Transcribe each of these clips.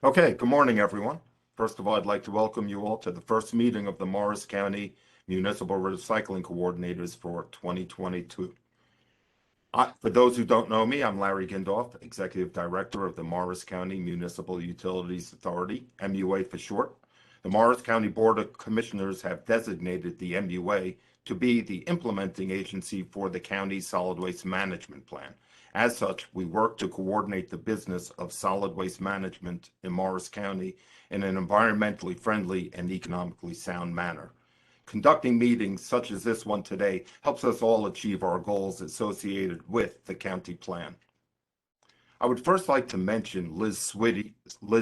Okay, good morning, everyone. First of all, I'd like to welcome you all to the first meeting of the Morris County Municipal Recycling Coordinators for 2022. For those who don't know me, I'm Larry Gindorf, Executive Director of the Morris County Municipal Utilities Authority, MUA for short. The Morris County Board of Commissioners have designated the MUA to be the implementing agency for the county's solid waste management plan. As such, we work to coordinate the business of solid waste management in Morris County in an environmentally friendly and economically sound manner. Conducting meetings such as this one today helps us all achieve our goals associated with the county plan. I would first like to mention Liz Sweetie, who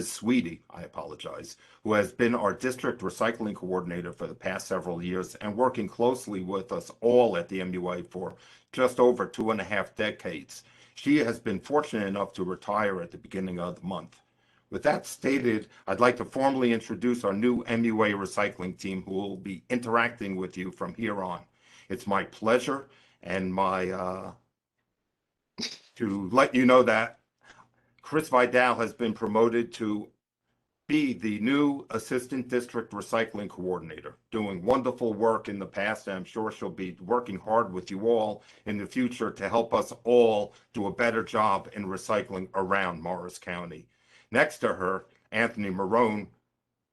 has been our district recycling coordinator for the past several years and working closely with us all at the MUA for just over 2.5 decades. She has been fortunate enough to retire at the beginning of the month. With that stated, I'd like to formally introduce our new MUA recycling team who will be interacting with you from here on. It's my pleasure and to let you know that Chris Vidal has been promoted to be the new Assistant District Recycling Coordinator, doing wonderful work in the past, and I'm sure she'll be working hard with you all in the future to help us all do a better job in recycling around Morris County. Next to her, Anthony Marone,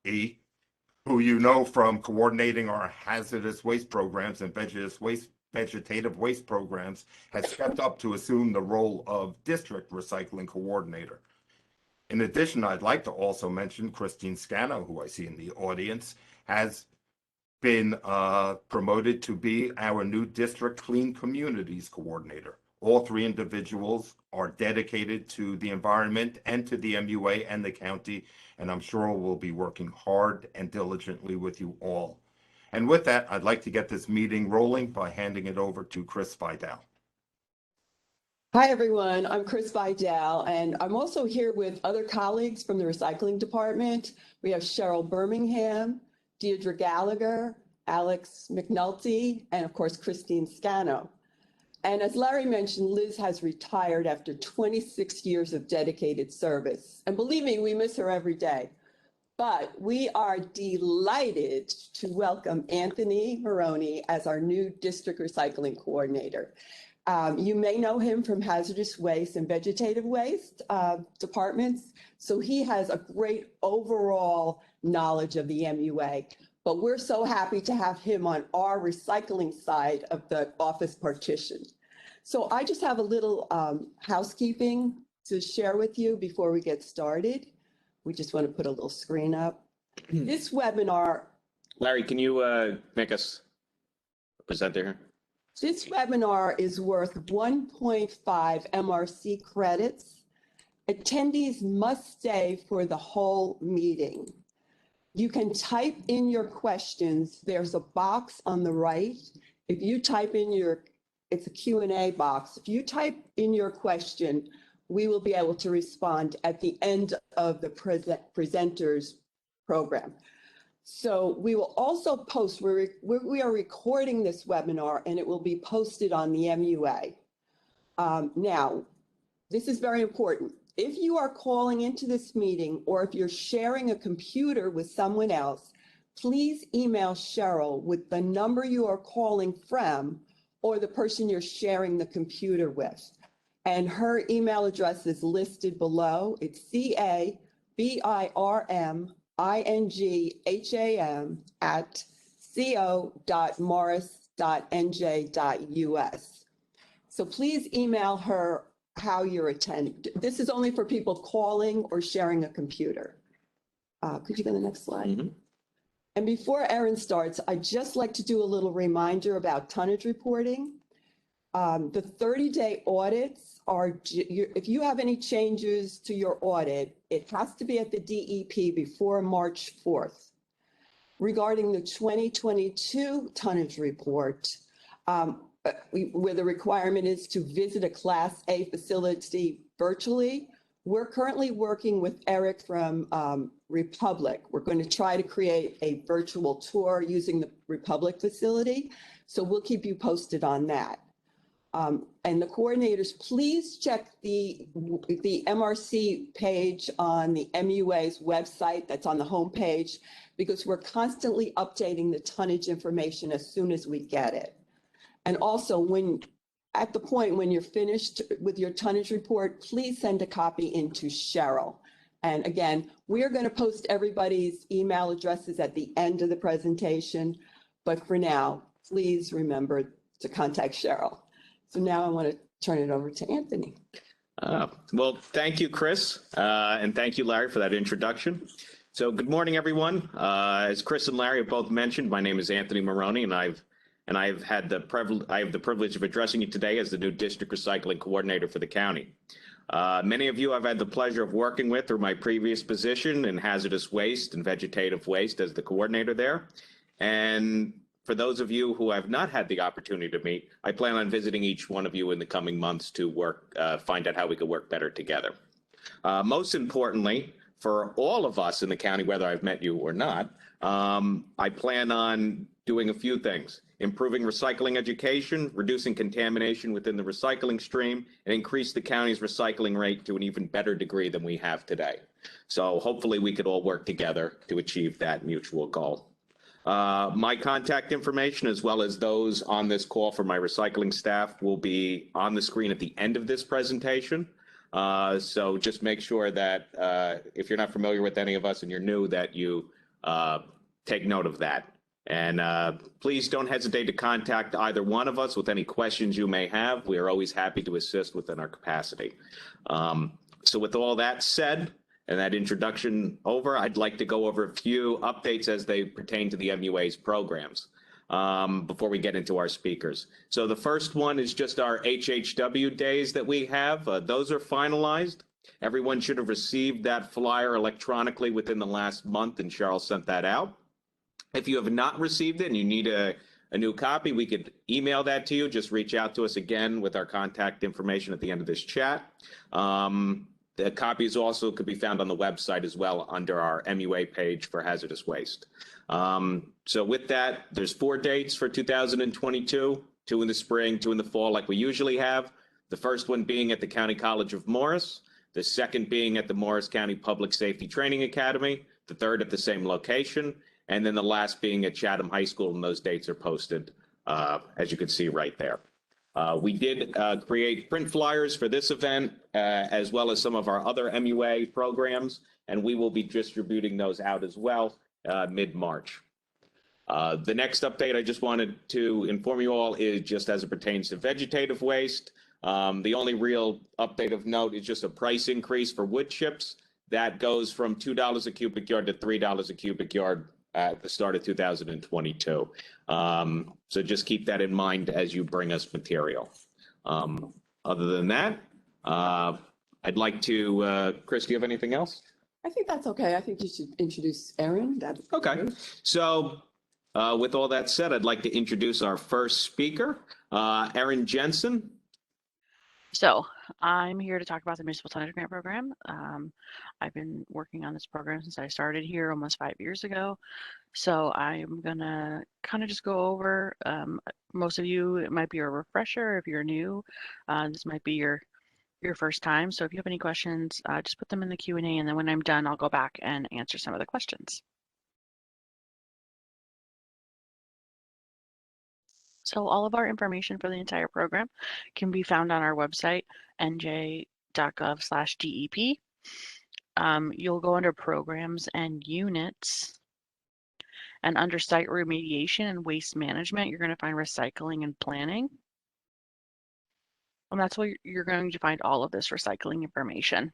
who you know from coordinating our hazardous waste programs and vegetative waste programs, has stepped up to assume the role of District Recycling Coordinator. In addition, I'd like to also mention Christine Scano, who I see in the audience, has been promoted to be our new District Clean Communities Coordinator. All three individuals are dedicated to the environment and to the MUA and the county, and I'm sure we'll be working hard and diligently with you all. And with that, I'd like to get this meeting rolling by handing it over to Chris Vidal. Hi, everyone. I'm Chris Vidal, and I'm also here with other colleagues from the recycling department. We have Cheryl Birmingham, Deirdre Gallagher, Alex McNulty, and of course, Christine Scano. And as Larry mentioned, Liz has retired after 26 years of dedicated service. And believe me, we miss her every day. But we are delighted to welcome Anthony Marone as our new District Recycling Coordinator. You may know him from hazardous waste and vegetative waste departments. So he has a great overall knowledge of the MUA. But we're so happy to have him on our recycling side of the office partition. So I just have a little housekeeping to share with you before we get started. We just want to put a little screen up. This webinar. Larry, can you make us a presenter here? This webinar is worth 1.5 MRC credits. Attendees must stay for the whole meeting. You can type in your questions. There's a box on the right. If you type in it's a Q&A box. If you type in your question, we will be able to respond at the end of the presenter's program. So we will also post, we are recording this webinar and it will be posted on the MUA. Now, this is very important. If you are calling into this meeting or if you're sharing a computer with someone else, please email Cheryl with the number you are calling from or the person you're sharing the computer with. And her email address is listed below. It's cabirmingham@co.morris.nj.us. So please email her how you're attending. This is only for people calling or sharing a computer. Could you go to the next slide? Mm-hmm. And before Erin starts, I'd just like to do a little reminder about tonnage reporting. The 30-day audits are, if you have any changes to your audit, it has to be at the DEP before March 4th. Regarding the 2022 tonnage report, where the requirement is to visit a Class A facility virtually, we're currently working with Eric from Republic. We're going to try to create a virtual tour using the Republic facility. So we'll keep you posted on that. And the coordinators, please check the MRC page on the MUA's website that's on the homepage, because we're constantly updating the tonnage information as soon as we get it. And also, at the point when you're finished with your tonnage report, please send a copy into Cheryl. And again, we're going to post everybody's email addresses at the end of the presentation. But for now, please remember to contact Cheryl. So now I want to turn it over to Anthony. Well, thank you, Chris, and thank you, Larry, for that introduction. So good morning, everyone. As Chris and Larry have both mentioned, my name is Anthony Maroney, and I have the privilege of addressing you today as the new District Recycling Coordinator for the county. Many of you I've had the pleasure of working with through my previous position in hazardous waste and vegetative waste as the coordinator there. And for those of you who have not had the opportunity to meet, I plan on visiting each one of you in the coming months to find out how we could work better together. Most importantly, for all of us in the county, whether I've met you or not, I plan on doing a few things: improving recycling education, reducing contamination within the recycling stream, and increase the county's recycling rate to an even better degree than we have today. So hopefully we could all work together to achieve that mutual goal. My contact information, as well as those on this call for my recycling staff, will be on the screen at the end of this presentation. So just make sure that if you're not familiar with any of us and you're new, that you take note of that. And please don't hesitate to contact either one of us with any questions you may have. We are always happy to assist within our capacity. So with all that said, and that introduction over, I'd like to go over a few updates as they pertain to the MUA's programs before we get into our speakers. So the first one is just our HHW days that we have. Those are finalized. Everyone should have received that flyer electronically within the last month, and Cheryl sent that out. If you have not received it and you need a new copy, we could email that to you. Just reach out to us again with our contact information at the end of this chat. The copies also could be found on the website as well under our MUA page for hazardous waste. So with that, there's 4 dates for 2022, 2 in the spring, 2 in the fall, like we usually have. The first one being at the County College of Morris, the second being at the Morris County Public Safety Training Academy, the third at the same location, and then the last being at Chatham High School, and those dates are posted, as you can see right there. We did create print flyers for this event, as well as some of our other MUA programs, and we will be distributing those out as well mid-March. The next update I just wanted to inform you all is just as it pertains to vegetative waste. The only real update of note is just a price increase for wood chips. That goes from $2 a cubic yard to $3 a cubic yard at the start of 2022. So just keep that in mind as you bring us material. Other than that, I'd like to, Chris, do you have anything else? I think that's okay. I think you should introduce Erin. That's okay. Good. So with all that said, I'd like to introduce our first speaker, Erin Jensen. So I'm here to talk about the Municipal Tonnage Grant Program. I've been working on this program since I started here almost 5 years ago. So I'm gonna kind of just go over, most of you, it might be a refresher. If you're new, this might be your first time. So if you have any questions, just put them in the Q&A, and then when I'm done, I'll go back and answer some of the questions. So all of our information for the entire program can be found on our website, nj.gov/DEP. You'll go under programs and units, and under site remediation and waste management, you're going to find recycling and planning. And that's where you're going to find all of this recycling information.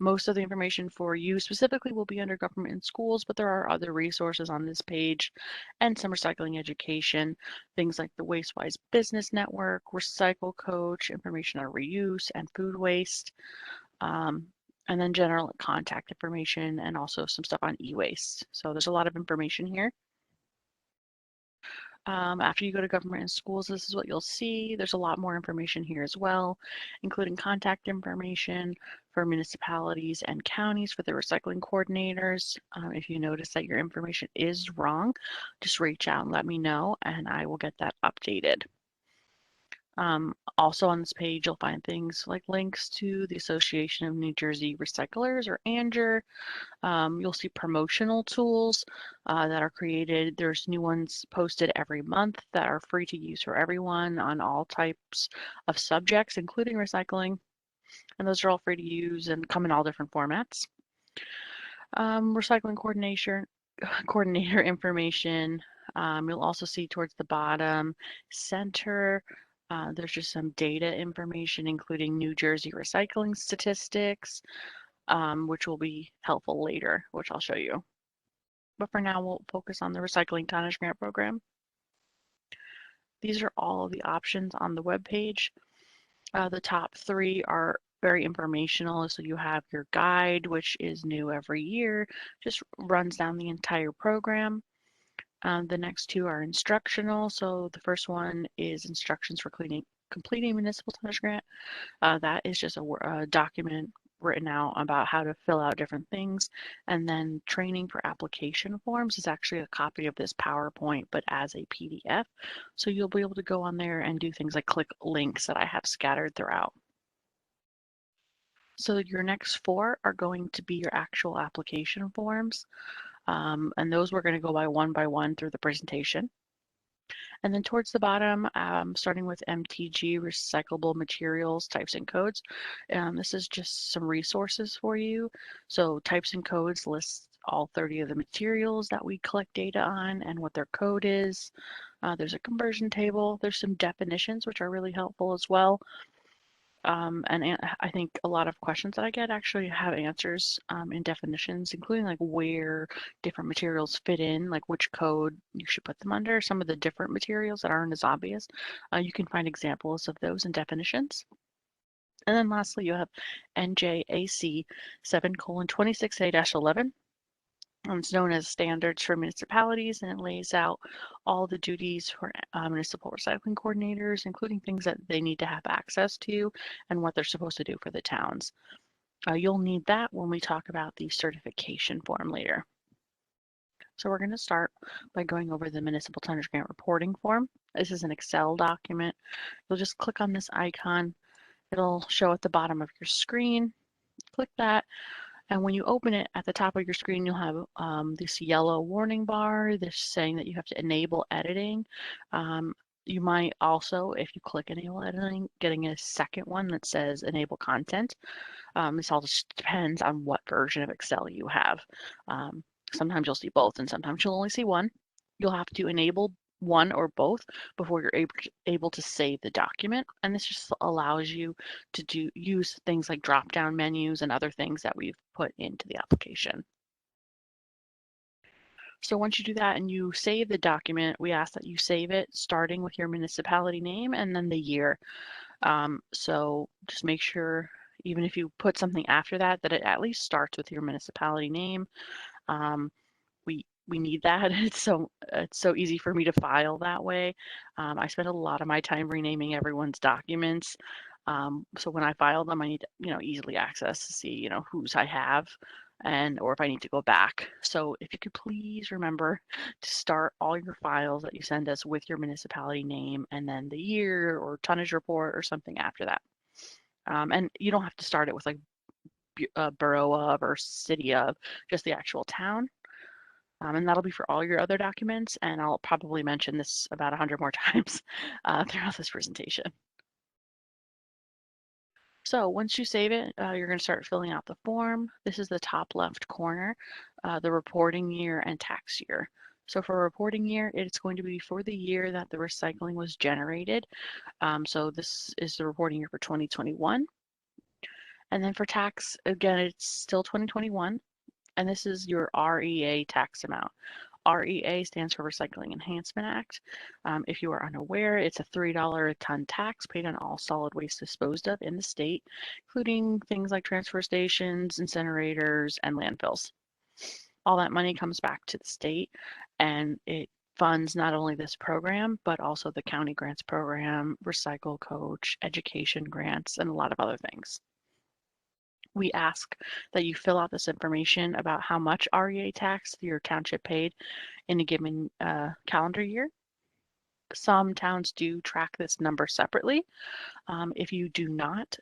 Most of the information for you specifically will be under government and schools, but there are other resources on this page and some recycling education, things like the WasteWise Business Network, Recycle Coach, information on reuse and food waste, and then general contact information and also some stuff on e-waste. So there's a lot of information here. After you go to government and schools, this is what you'll see. There's a lot more information here as well, including contact information for municipalities and counties for the recycling coordinators. If you notice that your information is wrong, just reach out and let me know, and I will get that updated. Also on this page, you'll find things like links to the Association of New Jersey Recyclers, or ANJR. You'll see promotional tools that are created. There's new ones posted every month that are free to use for everyone on all types of subjects, including recycling. And those are all free to use and come in all different formats. Recycling coordinator information. You'll also see towards the bottom center, there's just some data information, including New Jersey recycling statistics, which will be helpful later, which I'll show you. But for now, we'll focus on the Recycling Tonnage Grant Program. These are all of the options on the web page. The top three are very informational. So you have your guide, which is new every year, just runs down the entire program. The next two are instructional. So the first one is instructions for completing municipal tonnage grant. That is just a document written out about how to fill out different things. And then training for application forms is actually a copy of this PowerPoint, but as a PDF. So you'll be able to go on there and do things like click links that I have scattered throughout. So your next four are going to be your actual application forms. And those we're going to go by one through the presentation. And then towards the bottom, starting with MTG, recyclable materials, types and codes. This is just some resources for you. So types and codes lists all 30 of the materials that we collect data on and what their code is. There's a conversion table. There's some definitions, which are really helpful as well. And I think a lot of questions that I get actually have answers in definitions, including like where different materials fit in, like which code you should put them under. Some of the different materials that aren't as obvious. You can find examples of those in definitions. And then lastly, you have NJAC 7:26A-11. It's known as Standards for Municipalities, and it lays out all the duties for municipal recycling coordinators, including things that they need to have access to and what they're supposed to do for the towns. You'll need that when we talk about the certification form later. So we're going to start by going over the Municipal Tonnage Grant Reporting Form. This is an Excel document. You'll just click on this icon. It'll show at the bottom of your screen. Click that. And when you open it, at the top of your screen, you'll have this yellow warning bar. This saying that you have to enable editing. You might also, if you click enable editing, getting a second one that says enable content. This all just depends on what version of Excel you have. Sometimes you'll see both, and sometimes you'll only see one. You'll have to enable one or both before you're able to save the document. And this just allows you to use things like drop-down menus and other things that we've put into the application. So once you do that and you save the document, we ask that you save it starting with your municipality name and then the year. So just make sure, even if you put something after that, that it at least starts with your municipality name. We need that. It's so easy for me to file that way. I spend a lot of my time renaming everyone's documents. So when I file them, I need to, easily access to see, whose I have or if I need to go back. So if you could please remember to start all your files that you send us with your municipality name and then the year or tonnage report or something after that. And you don't have to start it with like borough of or city of, just the actual town. And that'll be for all your other documents, and I'll probably mention this about 100 more times throughout this presentation. So once you save it, you're going to start filling out the form. This is the top left corner, the reporting year and tax year. So for reporting year, it's going to be for the year that the recycling was generated. So this is the reporting year for 2021. And then for tax, again, it's still 2021. And this is your REA tax amount. REA stands for Recycling Enhancement Act. If you are unaware, it's a $3 a ton tax paid on all solid waste disposed of in the state, including things like transfer stations, incinerators, and landfills. All that money comes back to the state, and it funds not only this program, but also the county grants program, Recycle Coach, education grants, and a lot of other things. We ask that you fill out this information about how much REA tax your township paid in a given calendar year. some towns do track this number separately. If you do not,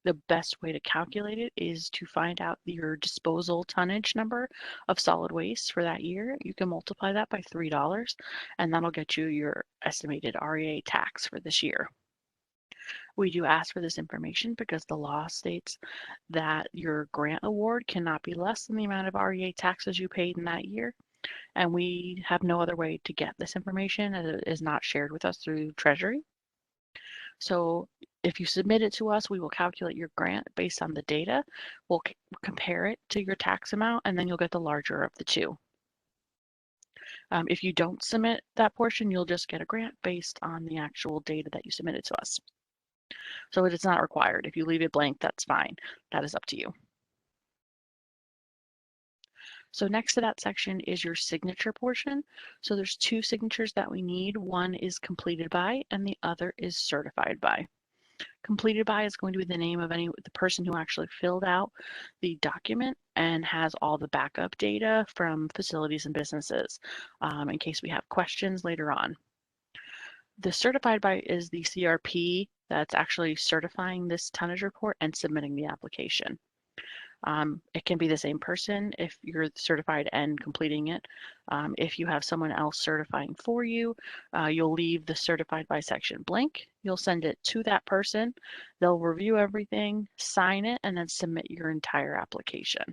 the best way to calculate it is to find out your disposal tonnage number of solid waste for that year. You can multiply that by $3, and that'll get you your estimated REA tax for this year. We do ask for this information because the law states that your grant award cannot be less than the amount of REA taxes you paid in that year. And we have no other way to get this information, as it is not shared with us through Treasury. So if you submit it to us, we will calculate your grant based on the data. We'll compare it to your tax amount, and then you'll get the larger of the two. If you don't submit that portion, you'll just get a grant based on the actual data that you submitted to us. So it is not required. If you leave it blank, that's fine. That is up to you. So next to that section is your signature portion. So there's two signatures that we need. One is completed by, and the other is certified by. Completed by is going to be the name of the person who actually filled out the document and has all the backup data from facilities and businesses in case we have questions later on. The certified by is the CRP that's actually certifying this tonnage report and submitting the application. It can be the same person if you're certified and completing it. If you have someone else certifying for you, you'll leave the certified by section blank. You'll send it to that person. They'll review everything, sign it, and then submit your entire application.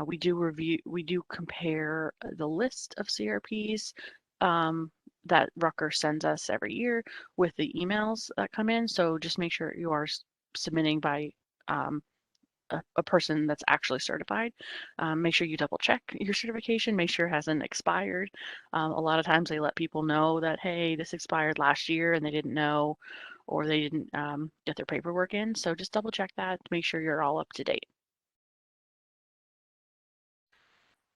We do compare the list of CRPs that Rutgers sends us every year with the emails that come in. So just make sure you are submitting by a person that's actually certified. Make sure you double check your certification, make sure it hasn't expired. A lot of times they let people know that, hey, this expired last year and they didn't know, or they didn't get their paperwork in. So just double check that to make sure you're all up to date.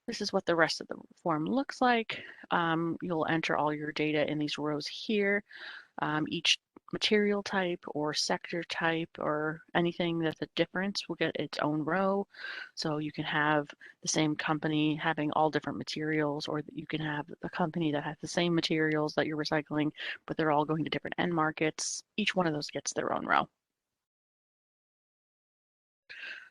This is what the rest of the form looks like. You'll enter all your data in these rows here. Each material type or sector type or anything that's a difference will get its own row. So you can have the same company having all different materials, or you can have a company that has the same materials that you're recycling, but they're all going to different end markets. Each one of those gets their own row.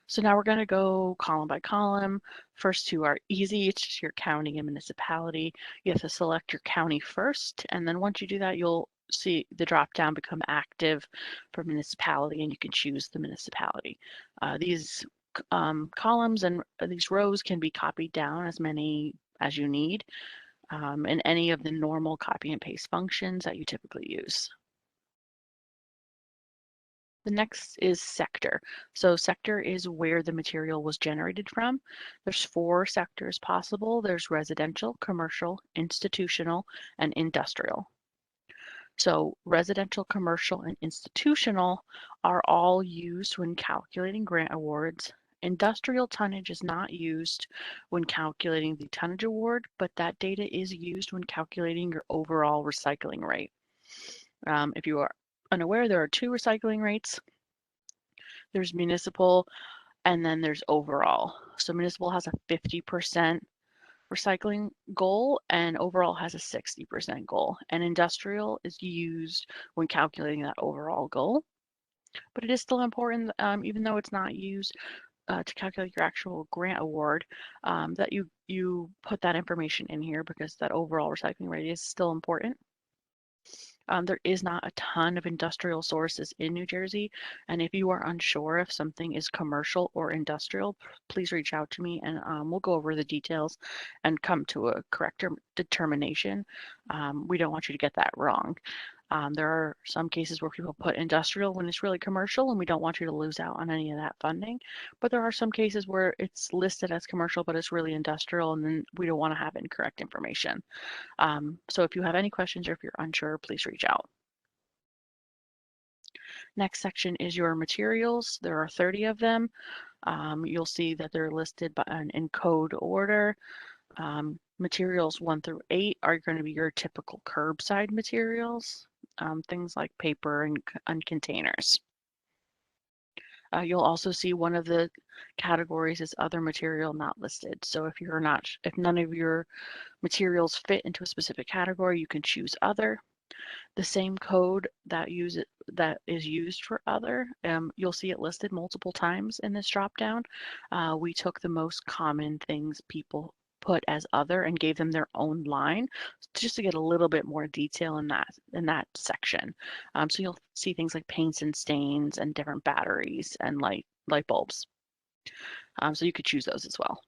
So now we're going to go column by column. First two are easy. It's just your county and municipality. You have to select your county first, and then once you do that, you'll see the drop down become active for municipality, and you can choose the municipality. These columns and these rows can be copied down as many as you need in any of the normal copy and paste functions that you typically use. The next is sector. So sector is where the material was generated from. There's 4 sectors possible. There's residential, commercial, institutional, and industrial. So residential, commercial, and institutional are all used when calculating grant awards. Industrial tonnage is not used when calculating the tonnage award, but that data is used when calculating your overall recycling rate. If you are unaware, there are 2 recycling rates. There's municipal, and then there's overall. So municipal has a 50% recycling goal, and overall has a 60% goal. And industrial is used when calculating that overall goal. But it is still important, even though it's not used to calculate your actual grant award, that you put that information in here, because that overall recycling rate is still important. There is not a ton of industrial sources in New Jersey, and if you are unsure if something is commercial or industrial, please reach out to me, and we'll go over the details and come to a correct determination. We don't want you to get that wrong. There are some cases where people put industrial when it's really commercial, and we don't want you to lose out on any of that funding. But there are some cases where it's listed as commercial, but it's really industrial, and then we don't want to have incorrect information. So if you have any questions or if you're unsure, please reach out. Next section is your materials. There are 30 of them. You'll see that they're listed in code order. Materials 1 through 8 are going to be your typical curbside materials, things like paper and containers. You'll also see one of the categories is other material not listed. So if none of your materials fit into a specific category, you can choose other. The same code that is used for other, you'll see it listed multiple times in this dropdown. We took the most common things people put as other and gave them their own line just to get a little bit more detail in that section. So you'll see things like paints and stains and different batteries and light bulbs. So you could choose those as well.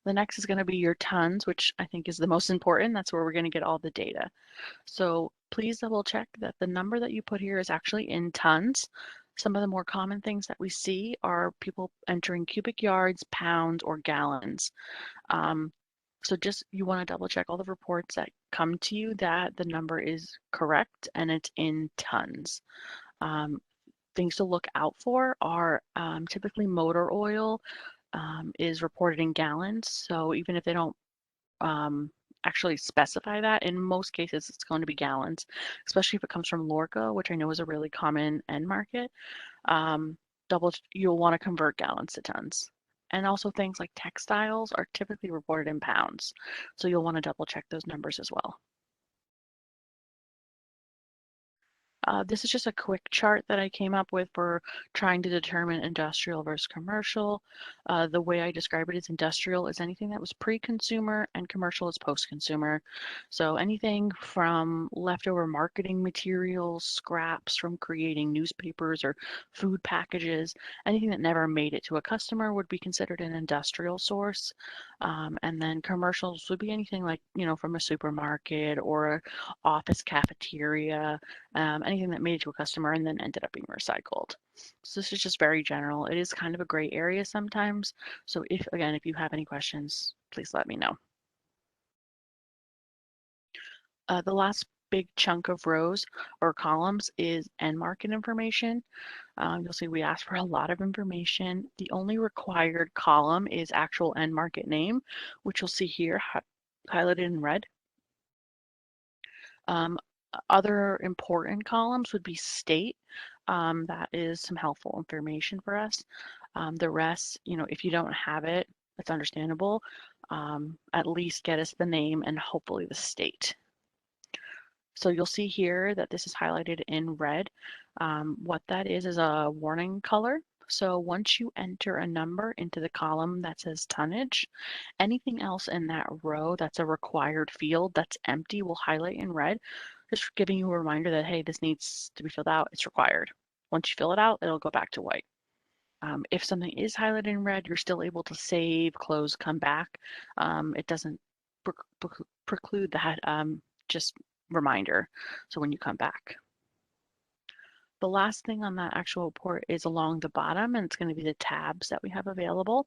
The next is going to be your tons, which I think is the most important. That's where we're going to get all the data. So please double check that the number that you put here is actually in tons. Some of the more common things that we see are people entering cubic yards, pounds, or gallons. So just you want to double check all the reports that come to you that the number is correct and it's in tons. Things to look out for are typically motor oil is reported in gallons. So even if they don't actually specify that, in most cases it's going to be gallons, especially if it comes from Lorca, which I know is a really common end market. You'll want to convert gallons to tons. And also things like textiles are typically reported in pounds. So you'll want to double check those numbers as well. This is just a quick chart that I came up with for trying to determine industrial versus commercial. The way I describe it is industrial is anything that was pre-consumer and commercial is post-consumer. So anything from leftover marketing materials, scraps from creating newspapers or food packages, anything that never made it to a customer would be considered an industrial source. And then commercials would be anything like, from a supermarket or an office cafeteria, anything that made it to a customer and then ended up being recycled. So this is just very general. It is kind of a gray area sometimes. So if you have any questions, please let me know. The last big chunk of rows or columns is end market information. You'll see we ask for a lot of information. The only required column is actual end market name, which you'll see here highlighted in red. Other important columns would be state. That is some helpful information for us. The rest, if you don't have it, it's understandable. At least get us the name and hopefully the state. So you'll see here that this is highlighted in red. What that is a warning color. So once you enter a number into the column that says tonnage, anything else in that row that's a required field that's empty will highlight in red, just giving you a reminder that, hey, this needs to be filled out, it's required. Once you fill it out, it'll go back to white. If something is highlighted in red, you're still able to save, close, come back. It doesn't preclude that just reminder, so when you come back. The last thing on that actual report is along the bottom, and it's going to be the tabs that we have available.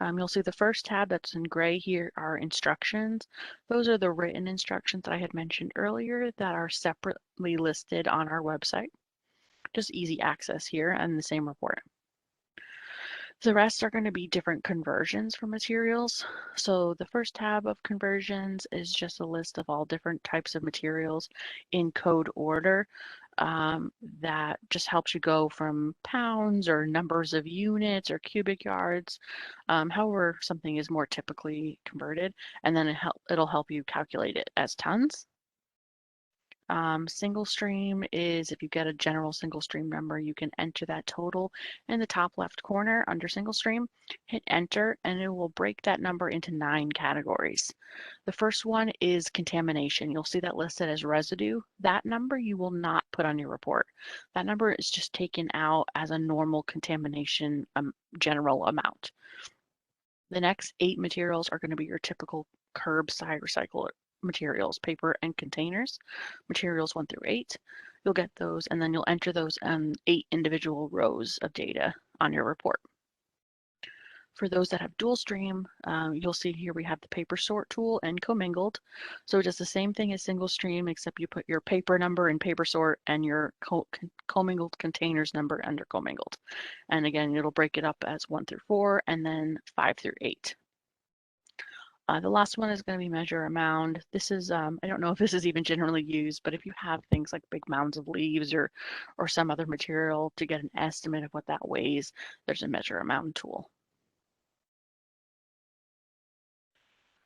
You'll see the first tab that's in gray here are instructions. Those are the written instructions that I had mentioned earlier that are separately listed on our website. Just easy access here and the same report. The rest are going to be different conversions for materials. So the first tab of conversions is just a list of all different types of materials in code order. That just helps you go from pounds or numbers of units or cubic yards, however something is more typically converted, and then it'll help you calculate it as tons. Single stream is if you get a general single stream number, you can enter that total in the top left corner under single stream, hit enter, and it will break that number into 9 categories. The first one is contamination. You'll see that listed as residue. That number you will not put on your report. That number is just taken out as a normal contamination general amount. The next 8 materials are going to be your typical curbside recycler materials, paper and containers, materials 1 through 8. You'll get those and then you'll enter those 8 individual rows of data on your report. For those that have dual stream, you'll see here we have the paper sort tool and commingled. So it does the same thing as single stream, except you put your paper number in paper sort and your commingled containers number under commingled. And again, it'll break it up as 1 through 4 and then 5 through 8. The last one is going to be measure a mound. This is, I don't know if this is even generally used, but if you have things like big mounds of leaves or some other material to get an estimate of what that weighs, there's a measure a mound tool.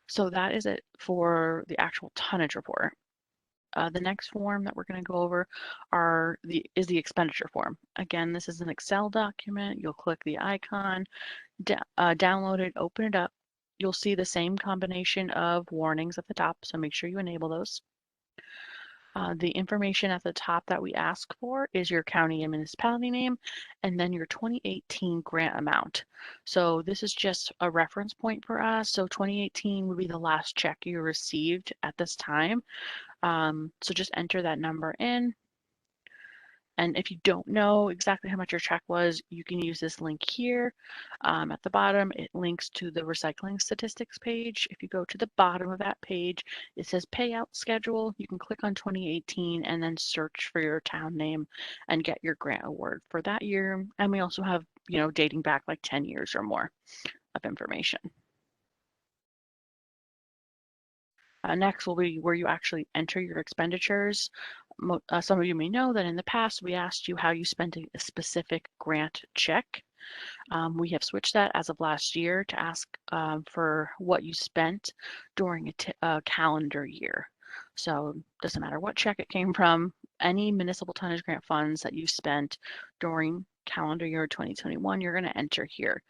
So that is it for the actual tonnage report. The next form that we're going to go over is the expenditure form. Again, this is an Excel document. You'll click the icon, download it, open it up. You'll see the same combination of warnings at the top, so make sure you enable those. The information at the top that we ask for is your county and municipality name, and then your 2018 grant amount. So this is just a reference point for us. So 2018 would be the last check you received at this time. So just enter that number in. And if you don't know exactly how much your check was, you can use this link here. At the bottom, it links to the recycling statistics page. If you go to the bottom of that page, it says payout schedule. You can click on 2018 and then search for your town name and get your grant award for that year. And we also have, dating back like 10 years or more of information. Next will be where you actually enter your expenditures. Some of you may know that in the past we asked you how you spent a specific grant check. We have switched that as of last year to ask for what you spent during a calendar year. So it doesn't matter what check it came from, any municipal tonnage grant funds that you spent during calendar year 2021, you're going to enter here.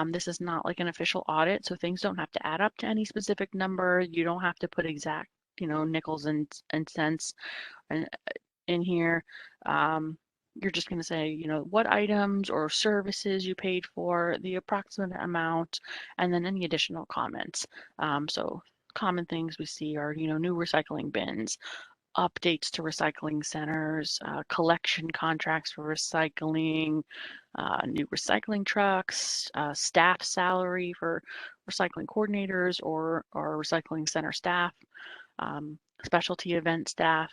This is not like an official audit, so things don't have to add up to any specific number. You don't have to put exact, nickels and cents in here. You're just going to say, what items or services you paid for, the approximate amount, and then any additional comments. So common things we see are, new recycling bins, updates to recycling centers, collection contracts for recycling, new recycling trucks, staff salary for recycling coordinators or recycling center staff, specialty event staff.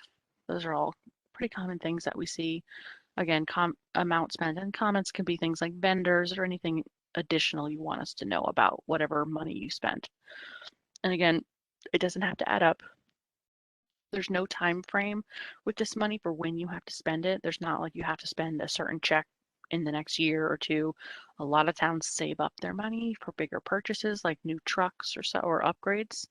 Those are all pretty common things that we see. Again, amount spent, and comments can be things like vendors or anything additional you want us to know about whatever money you spent. And again, it doesn't have to add up. There's no time frame with this money for when you have to spend it. There's not like you have to spend a certain check in the next year or two. A lot of towns save up their money for bigger purchases like new trucks or upgrades.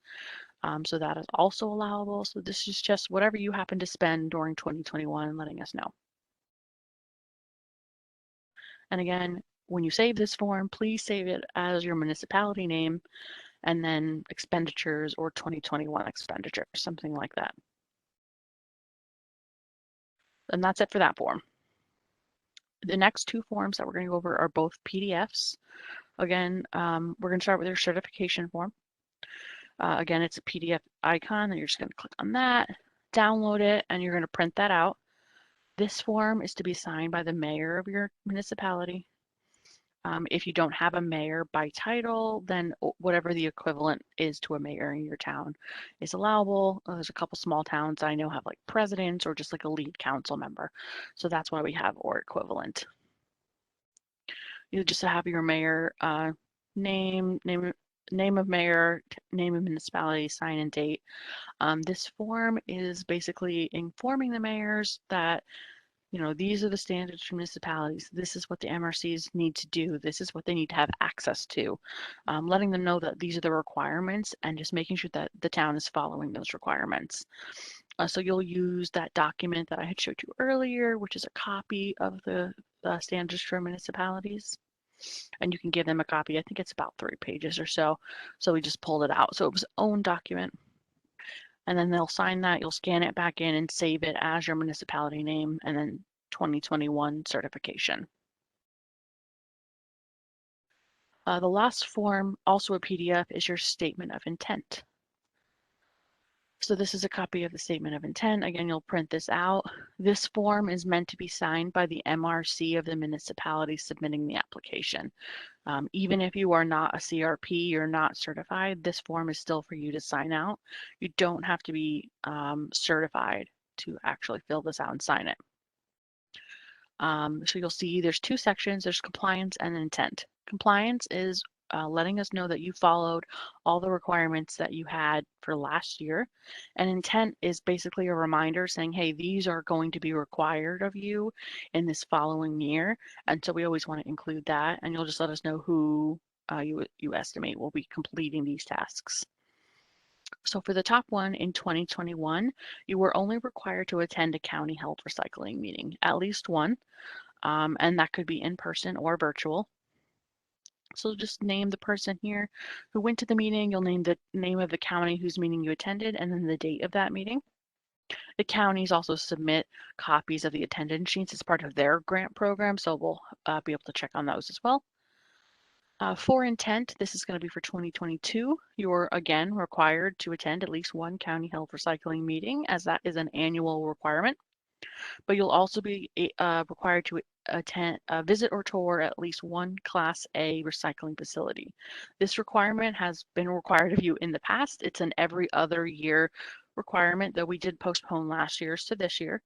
So that is also allowable. So this is just whatever you happen to spend during 2021, letting us know. And again, when you save this form, please save it as your municipality name and then expenditures or 2021 expenditures, something like that. And that's it for that form. The next two forms that we're going to go over are both PDFs. Again, we're going to start with your certification form. Again, it's a PDF icon, and you're just going to click on that, download it, and you're going to print that out. This form is to be signed by the mayor of your municipality. If you don't have a mayor by title, then whatever the equivalent is to a mayor in your town is allowable. There's a couple small towns I know have like presidents or just like a lead council member. So that's why we have or equivalent. You just have your mayor name of mayor, name of municipality, sign and date. This form is basically informing the mayors that these are the standards for municipalities. This is what the MRCs need to do. This is what they need to have access to. Letting them know that these are the requirements and just making sure that the town is following those requirements. So you'll use that document that I had showed you earlier, which is a copy of the standards for municipalities. And you can give them a copy. I think it's about 3 pages or so. So we just pulled it out. So it was its own document. And then they'll sign that, you'll scan it back in and save it as your municipality name and then 2021 certification. The last form, also a PDF, is your statement of intent. So this is a copy of the statement of intent. Again, you'll print this out. This form is meant to be signed by the MRC of the municipality submitting the application. Even if you are not a CRP, you're not certified, this form is still for you to sign out. You don't have to be certified to actually fill this out and sign it. So you'll see there's 2 sections. There's compliance and intent. Compliance is letting us know that you followed all the requirements that you had for last year. And intent is basically a reminder saying, hey, these are going to be required of you in this following year. And so we always want to include that. And you'll just let us know who you estimate will be completing these tasks. So for the top one in 2021, you were only required to attend a county-held recycling meeting, at least one, and that could be in person or virtual. So just name the person here who went to the meeting. You'll name the name of the county whose meeting you attended and then the date of that meeting. The counties also submit copies of the attendance sheets as part of their grant program, so we'll be able to check on those as well. For intent, this is going to be for 2022. You're again required to attend at least one county held recycling meeting, as that is an annual requirement. But you'll also be required to attend, visit or tour at least one Class A recycling facility. This requirement has been required of you in the past. It's an every other year requirement, though we did postpone last year's to this year.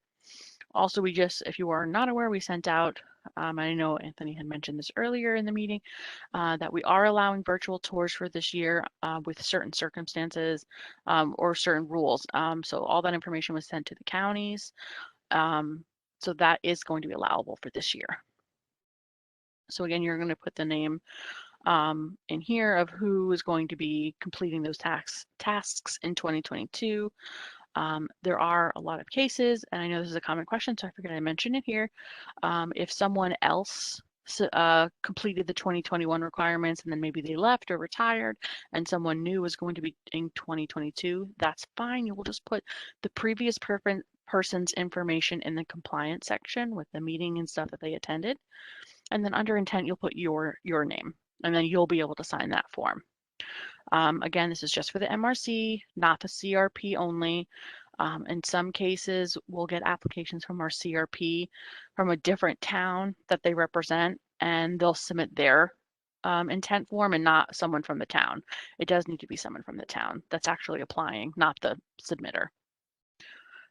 Also, we just, if you are not aware, we sent out, I know Anthony had mentioned this earlier in the meeting, that we are allowing virtual tours for this year with certain circumstances or certain rules. So all that information was sent to the counties. So that is going to be allowable for this year. So again, you're going to put the name in here of who is going to be completing those tasks in 2022. There are a lot of cases, and I know this is a common question, so I figured I'd mention it here. If someone else completed the 2021 requirements and then maybe they left or retired and someone new is going to be in 2022, that's fine. You will just put the previous person's information in the compliance section with the meeting and stuff that they attended. And then under intent, you'll put your name, and then you'll be able to sign that form. Again, this is just for the MRC, not the CRP only. In some cases, we'll get applications from our CRP from a different town that they represent, and they'll submit their intent form and not someone from the town. It does need to be someone from the town that's actually applying, not the submitter.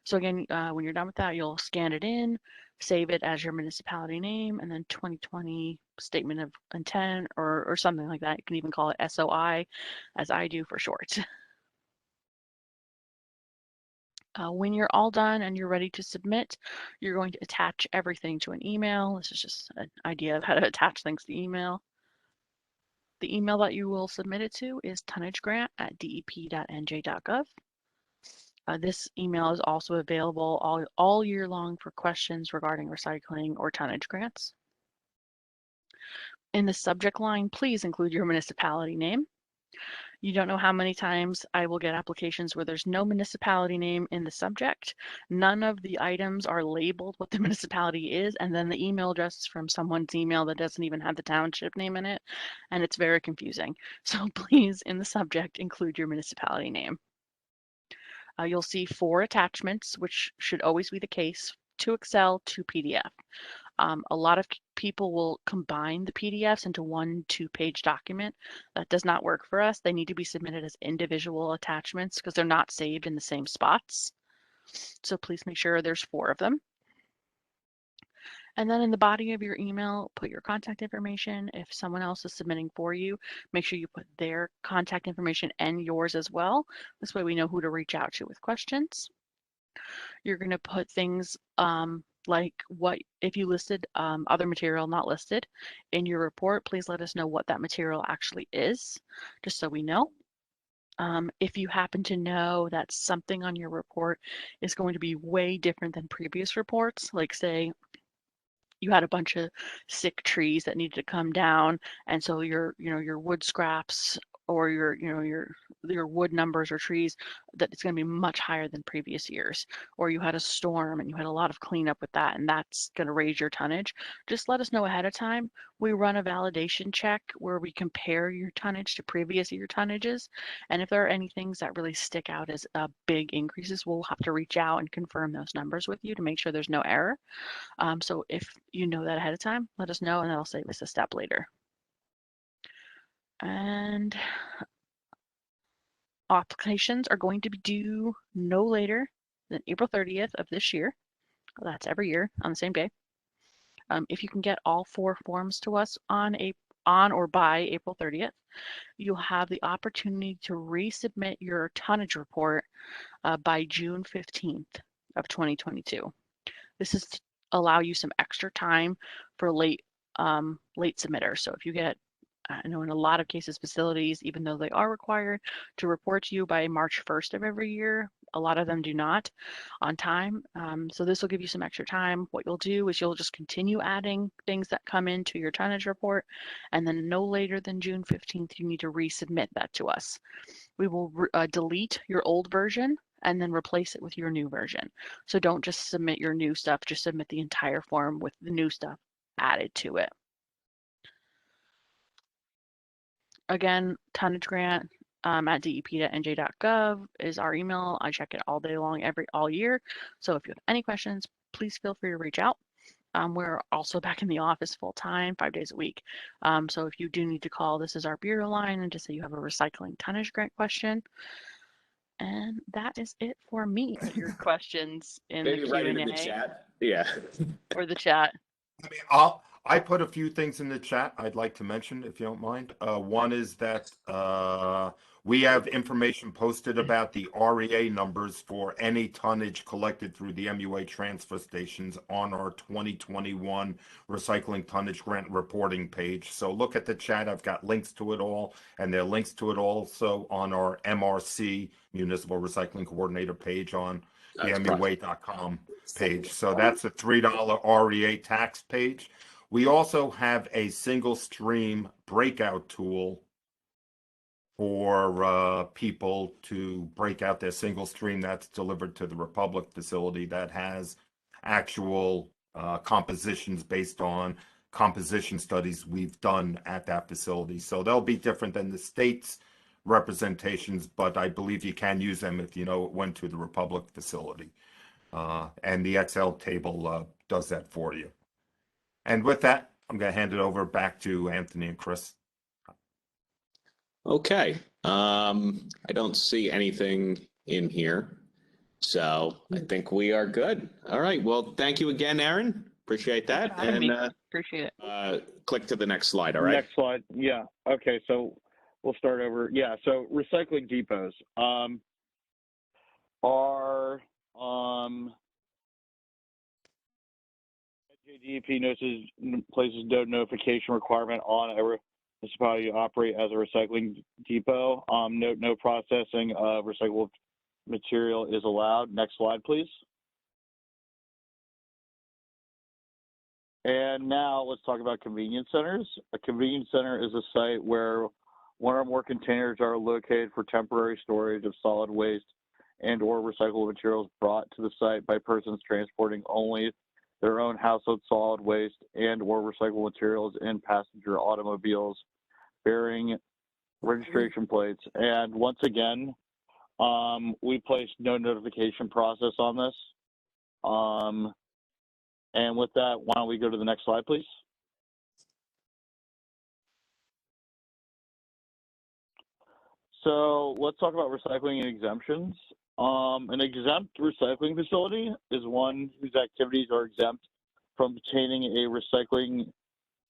So again, when you're done with that, you'll scan it in, save it as your municipality name, and then 2020 statement of intent or something like that. You can even call it SOI, as I do for short. When you're all done and you're ready to submit, you're going to attach everything to an email. This is just an idea of how to attach things to email. The email that you will submit it to is tonnagegrant@dep.nj.gov. This email is also available all year long for questions regarding recycling or tonnage grants. In the subject line, please include your municipality name. You don't know how many times I will get applications where there's no municipality name in the subject. None of the items are labeled what the municipality is, and then the email address is from someone's email that doesn't even have the township name in it, and it's very confusing. So please, in the subject, include your municipality name. You'll see 4 attachments, which should always be the case, 2 Excel, 2 PDF. A lot of people will combine the PDFs into one 2-page document. That does not work for us. They need to be submitted as individual attachments because they're not saved in the same spots. So please make sure there's 4 of them. And then in the body of your email, put your contact information. If someone else is submitting for you, make sure you put their contact information and yours as well. This way we know who to reach out to with questions. You're going to put things like what if you listed other material not listed in your report, please let us know what that material actually is, just so we know. If you happen to know that something on your report is going to be way different than previous reports, like say you had a bunch of sick trees that needed to come down, and so your wood scraps or your wood numbers or trees, that it's going to be much higher than previous years. Or you had a storm and you had a lot of cleanup with that, and that's going to raise your tonnage. Just let us know ahead of time. We run a validation check where we compare your tonnage to previous year tonnages, and if there are any things that really stick out as big increases, we'll have to reach out and confirm those numbers with you to make sure there's no error. So if you know that ahead of time, let us know, and that'll save us a step later. And applications are going to be due no later than April 30th of this year. That's every year on the same day. If you can get all 4 forms to us on or by April 30th, you'll have the opportunity to resubmit your tonnage report by June 15th of 2022. This is to allow you some extra time for late submitters. So if you get I know in a lot of cases, facilities, even though they are required to report to you by March 1st of every year, a lot of them do not on time. So this will give you some extra time. What you'll do is you'll just continue adding things that come into your tonnage report, and then no later than June 15th, you need to resubmit that to us. We will delete your old version and then replace it with your new version. So don't just submit your new stuff, just submit the entire form with the new stuff added to it. Again, tonnage grant at dep.nj.gov is our email. I check it all day long, all year. So if you have any questions, please feel free to reach out. We're also back in the office full time, 5 days a week. So if you do need to call, this is our bureau line, and just say you have a recycling tonnage grant question. And that is it for me. Your questions in Maybe the write Q&A it in the chat. Yeah. or the chat. I mean, I put a few things in the chat I'd like to mention, if you don't mind. One is that we have information posted about the REA numbers for any tonnage collected through the MUA transfer stations on our 2021 Recycling Tonnage Grant Reporting page. So look at the chat. I've got links to it all, and there are links to it also on our MRC, Municipal Recycling Coordinator page on the MUA.com page. So that's a $3 REA tax page. We also have a single stream breakout tool for people to break out their single stream that's delivered to the Republic facility that has actual compositions based on composition studies we've done at that facility. So they'll be different than the state's representations, but I believe you can use them if you know it went to the Republic facility. And the Excel table does that for you. And with that, I'm going to hand it over back to Anthony and Chris. Okay. I don't see anything in here. So I think we are good. All right. Well, thank you again, Aaron. Appreciate that. And Appreciate it. click to the next slide. All right. Next slide. Yeah. Okay. So we'll start over. Yeah. So recycling depots are JDEP notices places no notification requirement on a municipality to operate as a recycling depot. Note no processing of recyclable material is allowed. Next slide, please. And now let's talk about convenience centers. A convenience center is a site where one or more containers are located for temporary storage of solid waste and or recyclable materials brought to the site by persons transporting only their own household solid waste and or recyclable materials in passenger automobiles bearing registration plates. And once again, we placed no notification process on this. And with that, why don't we go to the next slide, please? So let's talk about recycling and exemptions. An exempt recycling facility is one whose activities are exempt from obtaining a recycling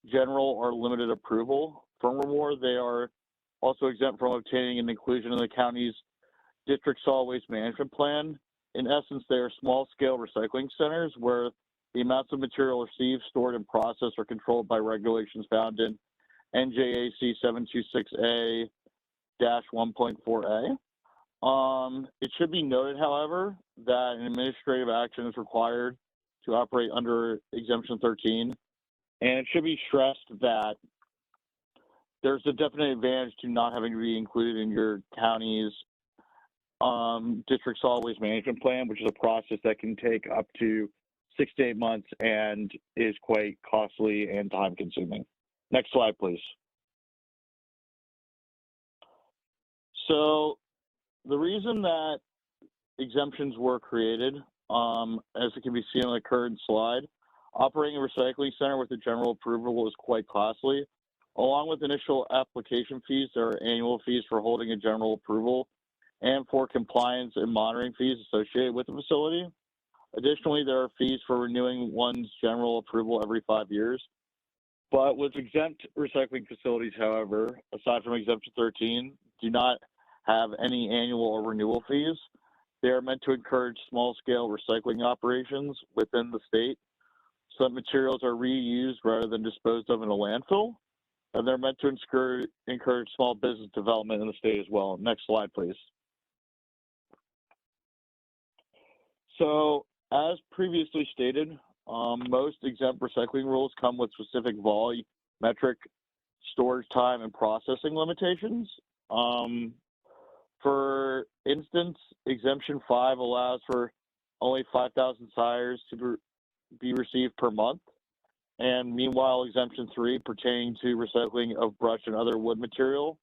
general or limited approval. Furthermore, they are also exempt from obtaining an inclusion in the county's district solid waste management plan. In essence, they are small-scale recycling centers where the amounts of material received, stored, and processed are controlled by regulations found in NJAC 726A-1.4A. It should be noted, however, that an administrative action is required to operate under Exemption 13, and it should be stressed that there's a definite advantage to not having to be included in your county's district solid waste management plan, which is a process that can take up to 6 to 8 months and is quite costly and time consuming. Next slide, please. So the reason that exemptions were created, as it can be seen on the current slide, operating a recycling center with a general approval is quite costly. Along with initial application fees, there are annual fees for holding a general approval and for compliance and monitoring fees associated with the facility. Additionally, there are fees for renewing one's general approval every 5 years. But with exempt recycling facilities, however, aside from Exemption 13, do not have any annual or renewal fees. They are meant to encourage small-scale recycling operations within the state so that materials are reused rather than disposed of in a landfill. and they're meant to encourage small business development in the state as well. Next slide, please. So, as previously stated, most exempt recycling rules come with specific volumetric storage time and processing limitations. For instance, Exemption 5 allows for only 5,000 tires to be received per month. And meanwhile, Exemption 3, pertaining to recycling of brush and other wood material,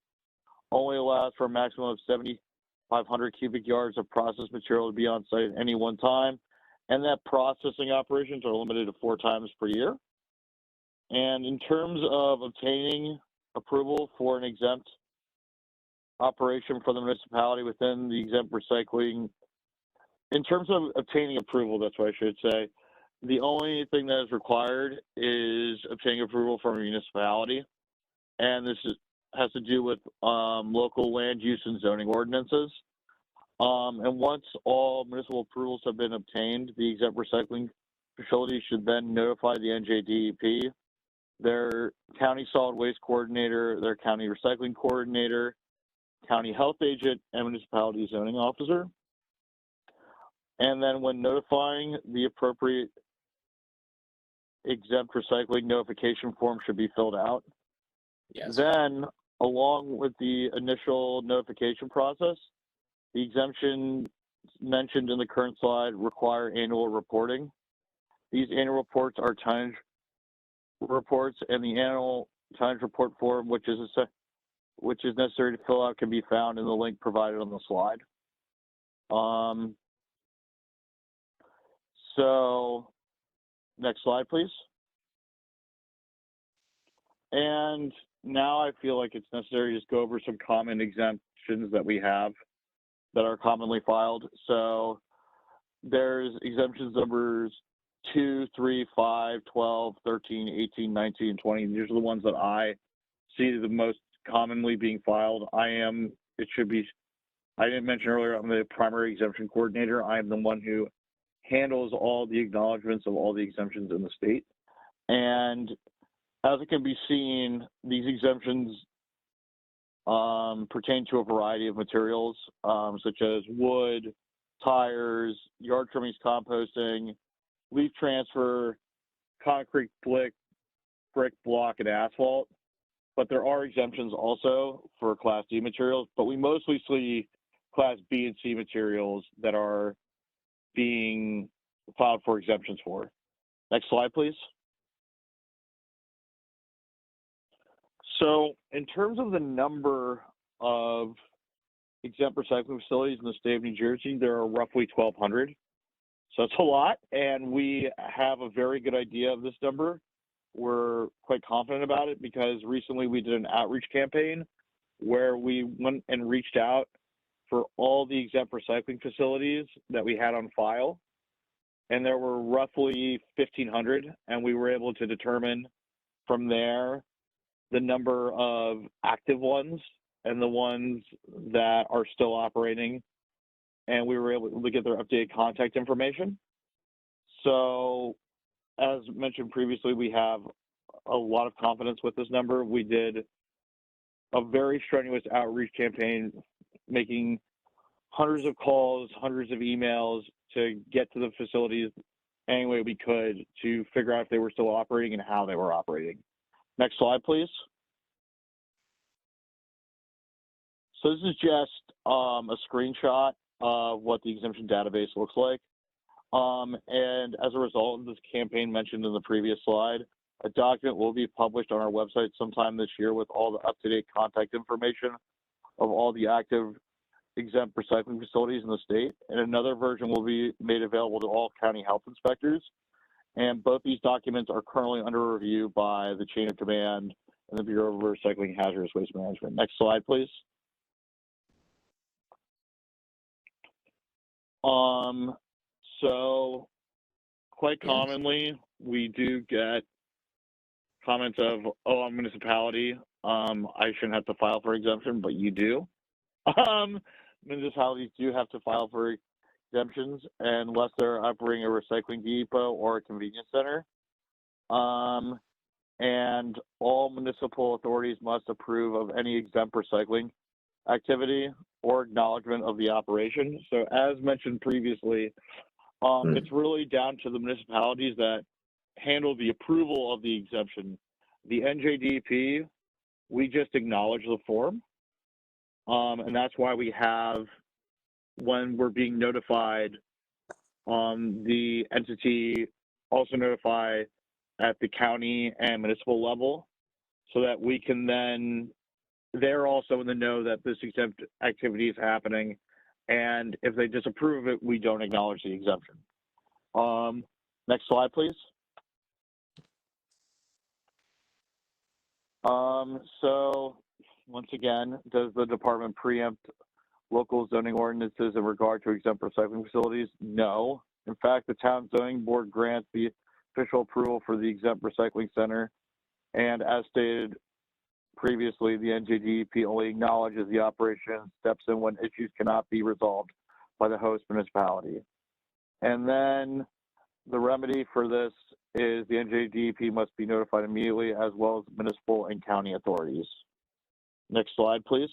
only allows for a maximum of 7,500 cubic yards of processed material to be on site at any one time, and that processing operations are limited to 4 times per year. And in terms of obtaining approval for an exempt operation for the municipality within the exempt recycling, in terms of obtaining approval, that's what I should say, the only thing that is required is obtaining approval from a municipality, and this has to do with local land use and zoning ordinances. And once all municipal approvals have been obtained, the exempt recycling facility should then notify the NJDEP, their county solid waste coordinator, their county recycling coordinator, county health agent, and municipality zoning officer. And then when notifying, the appropriate exempt recycling notification form should be filled out. Yes. Then, along with the initial notification process, the exemption mentioned in the current slide require annual reporting. These annual reports are tonnage reports, and the annual tonnage report form, which is necessary to fill out, can be found in the link provided on the slide. So, next slide, please. And now I feel like it's necessary to just go over some common exemptions that we have that are commonly filed. So there's exemptions numbers 2, 3, 5, 12, 13, 18, 19, and 20. These are the ones that I see the most commonly being filed. I didn't mention earlier, I'm the primary exemption coordinator. I am the one who handles all the acknowledgments of all the exemptions in the state. And as it can be seen, these exemptions pertain to a variety of materials, such as wood, tires, yard trimmings, composting, leaf transfer, concrete, brick, block, and asphalt. But there are exemptions also for Class D materials, but we mostly see Class B and C materials that are being filed for exemptions for. Next slide, please. So in terms of the number of exempt recycling facilities in the state of New Jersey, there are roughly 1,200. So it's a lot, and we have a very good idea of this number. We're quite confident about it because recently we did an outreach campaign where we went and reached out for all the exempt recycling facilities that we had on file. And there were roughly 1,500, and we were able to determine from there the number of active ones and the ones that are still operating. And we were able to get their updated contact information. So as mentioned previously, we have a lot of confidence with this number. We did a very strenuous outreach campaign, making hundreds of calls, hundreds of emails to get to the facilities any way we could to figure out if they were still operating and how they were operating. Next slide, please. So this is just a screenshot of what the exemption database looks like. And as a result of this campaign mentioned in the previous slide, a document will be published on our website sometime this year with all the up-to-date contact information of all the active exempt recycling facilities in the state. And another version will be made available to all county health inspectors. And both these documents are currently under review by the chain of command and the Bureau of Recycling and Hazardous Waste Management. Next slide, please. So quite commonly, we do get comments of, oh, I'm a municipality. I shouldn't have to file for exemption, but you do. Municipalities do have to file for exemptions unless they're operating a recycling depot or a convenience center. and all municipal authorities must approve of any exempt recycling activity or acknowledgement of the operation. So as mentioned previously, it's really down to the municipalities that handle the approval of the exemption. The NJDP, we just acknowledge the form. And that's why we have, when we're being notified, the entity also notify at the county and municipal level, so that we can then, they're also in the know that this exempt activity is happening. And if they disapprove of it, we don't acknowledge the exemption. Next slide, please. So once again, does the department preempt local zoning ordinances in regard to exempt recycling facilities? No. In fact, the town zoning board grants the official approval for the exempt recycling center. And as stated previously, the NJDP only acknowledges the operation and steps in when issues cannot be resolved by the host municipality. And then the remedy for this is the NJDP must be notified immediately, as well as municipal and county authorities. Next slide, please.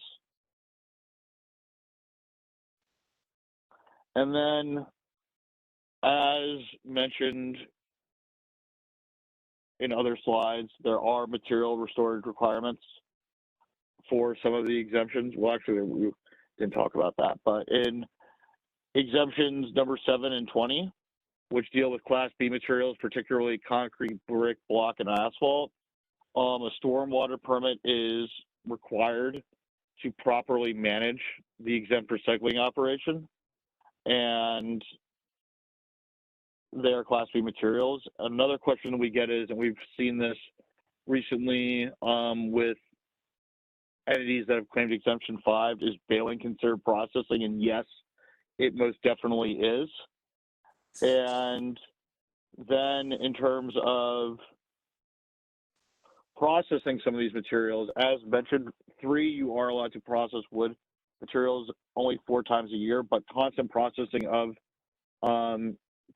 And then, as mentioned in other slides, there are material restored requirements for some of the exemptions. Well, actually, we didn't talk about that, but in exemptions number 7 and 20, which deal with Class B materials, particularly concrete, brick, block, and asphalt, a stormwater permit is required to properly manage the exempt recycling operation. And they are Class B materials. Another question we get is, and we've seen this recently with entities that have claimed Exemption 5, is baling considered processing? And yes, it most definitely is. And then in terms of processing some of these materials, as mentioned, 3, you are allowed to process wood materials only 4 times a year, but constant processing of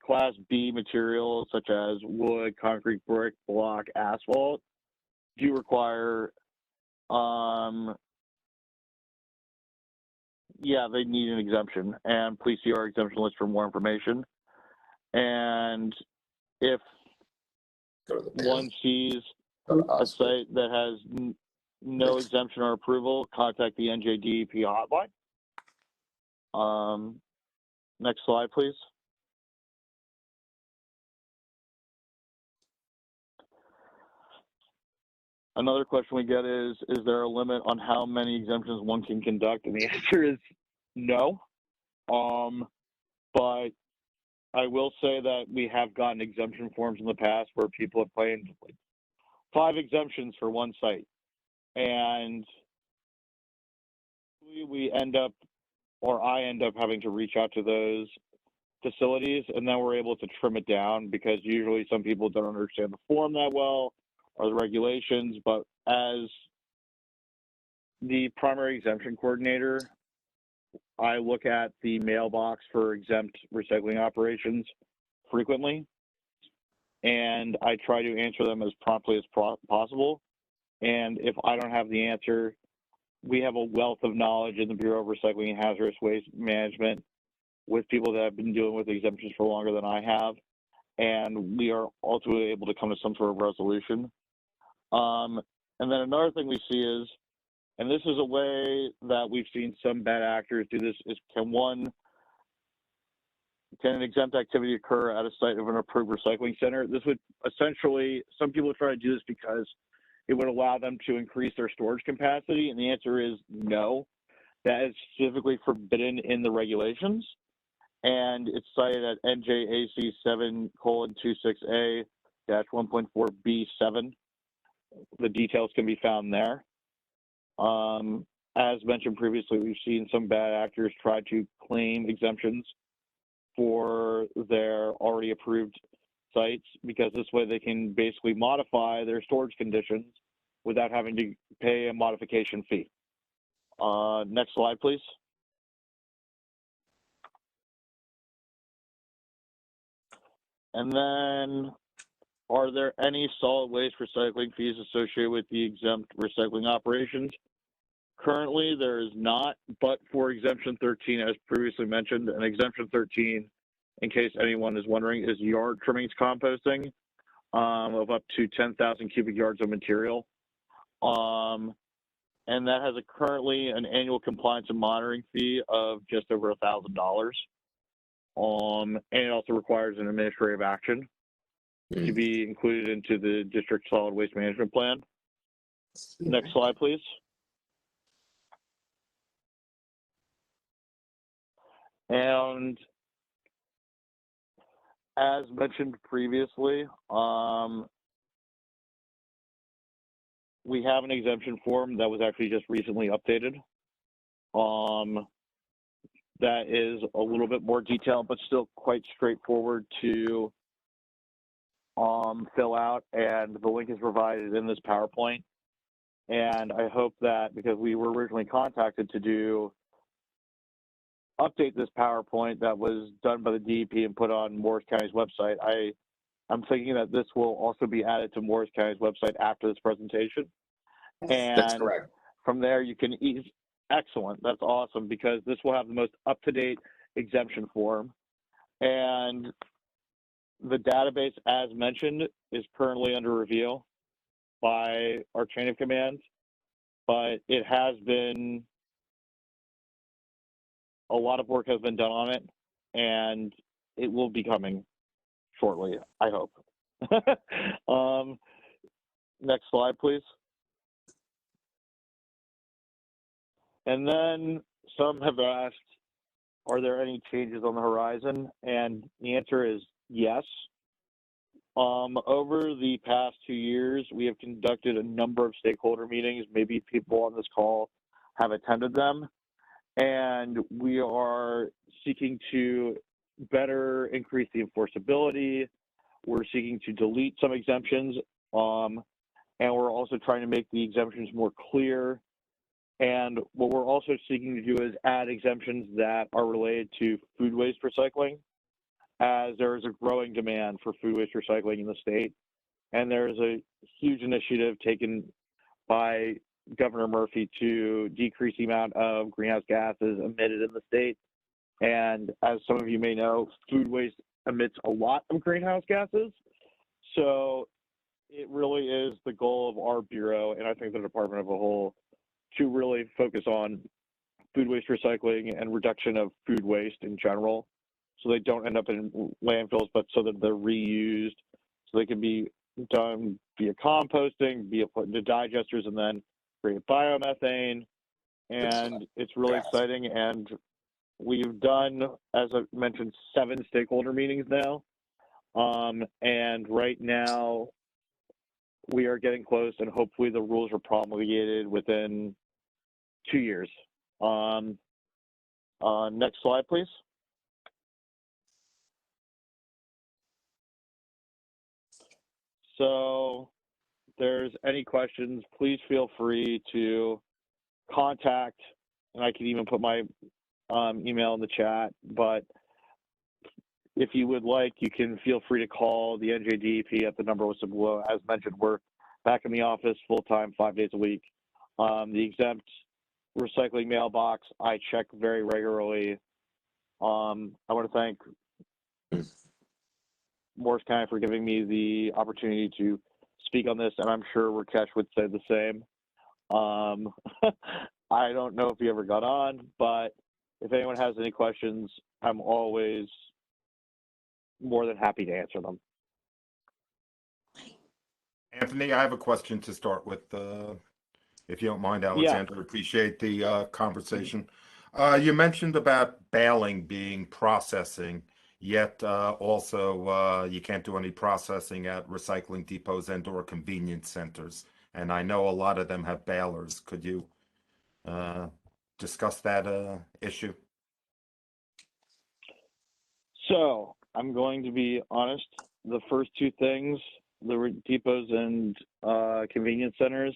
Class B materials such as wood, concrete, brick, block, asphalt do require, they need an exemption, and please see our exemption list for more information. And if one sees a site that has no exemption or approval, contact the NJDP hotline. Next slide, please. Another question we get is there a limit on how many exemptions one can conduct? And the answer is no. But I will say that we have gotten exemption forms in the past where people have claimed 5 exemptions for one site. And we end up, or I end up having to reach out to those facilities, and then we're able to trim it down, because usually some people don't understand the form that well or the regulations. But as the primary exemption coordinator, I look at the mailbox for exempt recycling operations frequently, and I try to answer them as promptly as possible. And if I don't have the answer, we have a wealth of knowledge in the Bureau of Recycling and Hazardous Waste Management with people that have been dealing with exemptions for longer than I have, and we are ultimately able to come to some sort of resolution. And then another thing we see is, and this is a way that we've seen some bad actors do this, is can an exempt activity occur at a site of an approved recycling center? This would essentially, some people try to do this because it would allow them to increase their storage capacity, and the answer is no. That is specifically forbidden in the regulations, and it's cited at NJAC 7:26A-1.4B7. The details can be found there. As mentioned previously, we've seen some bad actors try to claim exemptions for their already approved sites, because this way they can basically modify their storage conditions without having to pay a modification fee. Next slide, please. And then are there any solid waste recycling fees associated with the exempt recycling operations? Currently, there is not, but for Exemption 13, as previously mentioned, and Exemption 13, in case anyone is wondering, is yard trimmings composting of up to 10,000 cubic yards of material. And that has currently an annual compliance and monitoring fee of just over $1,000. And it also requires an administrative action to be included into the district solid waste management plan. Next slide, please. And as mentioned previously, we have an exemption form that was actually just recently updated. That is a little bit more detailed, but still quite straightforward to fill out, and the link is provided in this PowerPoint. And I hope that, because we were originally contacted to update this PowerPoint that was done by the DEP and put on Morris County's website, I'm thinking that this will also be added to Morris County's website after this presentation. And That's correct. from there, you can excellent. That's awesome, because this will have the most up-to-date exemption form. And the database, as mentioned, is currently under review by our chain of command, but it has been, a lot of work has been done on it, and it will be coming shortly, I hope. Next slide, please. And then some have asked, are there any changes on the horizon? And the answer is yes. Over the past 2 years, we have conducted a number of stakeholder meetings. Maybe people on this call have attended them. And we are seeking to better increase the enforceability. We're seeking to delete some exemptions. And we're also trying to make the exemptions more clear. And what we're also seeking to do is add exemptions that are related to food waste recycling, as there is a growing demand for food waste recycling in the state. And there is a huge initiative taken by Governor Murphy to decrease the amount of greenhouse gases emitted in the state. And as some of you may know, food waste emits a lot of greenhouse gases. So it really is the goal of our Bureau, and I think the department as a whole, to really focus on food waste recycling and reduction of food waste in general, so they don't end up in landfills, but so that they're reused, so they can be done via composting, via put into digesters, and then create biomethane. And it's really exciting. And we've done, as I mentioned, 7 stakeholder meetings now. And right now, we are getting close, and hopefully the rules are promulgated within 2 years. Next slide, please. So if there's any questions, please feel free to contact, and I can even put my email in the chat, but if you would like, you can feel free to call the NJDEP at the number listed below. As mentioned, we're back in the office full-time, 5 days a week. The exempt recycling mailbox, I check very regularly. I want to thank Morris County for giving me the opportunity to speak on this, and I'm sure Rakesh would say the same. I don't know if he ever got on, but if anyone has any questions, I'm always more than happy to answer them. Anthony, I have a question to start with, if you don't mind, Alexander. Yeah. Appreciate the conversation. You mentioned about baling being processing, yet also you can't do any processing at recycling depots and/or convenience centers. And I know a lot of them have balers. Could you discuss that issue? So I'm going to be honest. The first 2 things, the depots and convenience centers,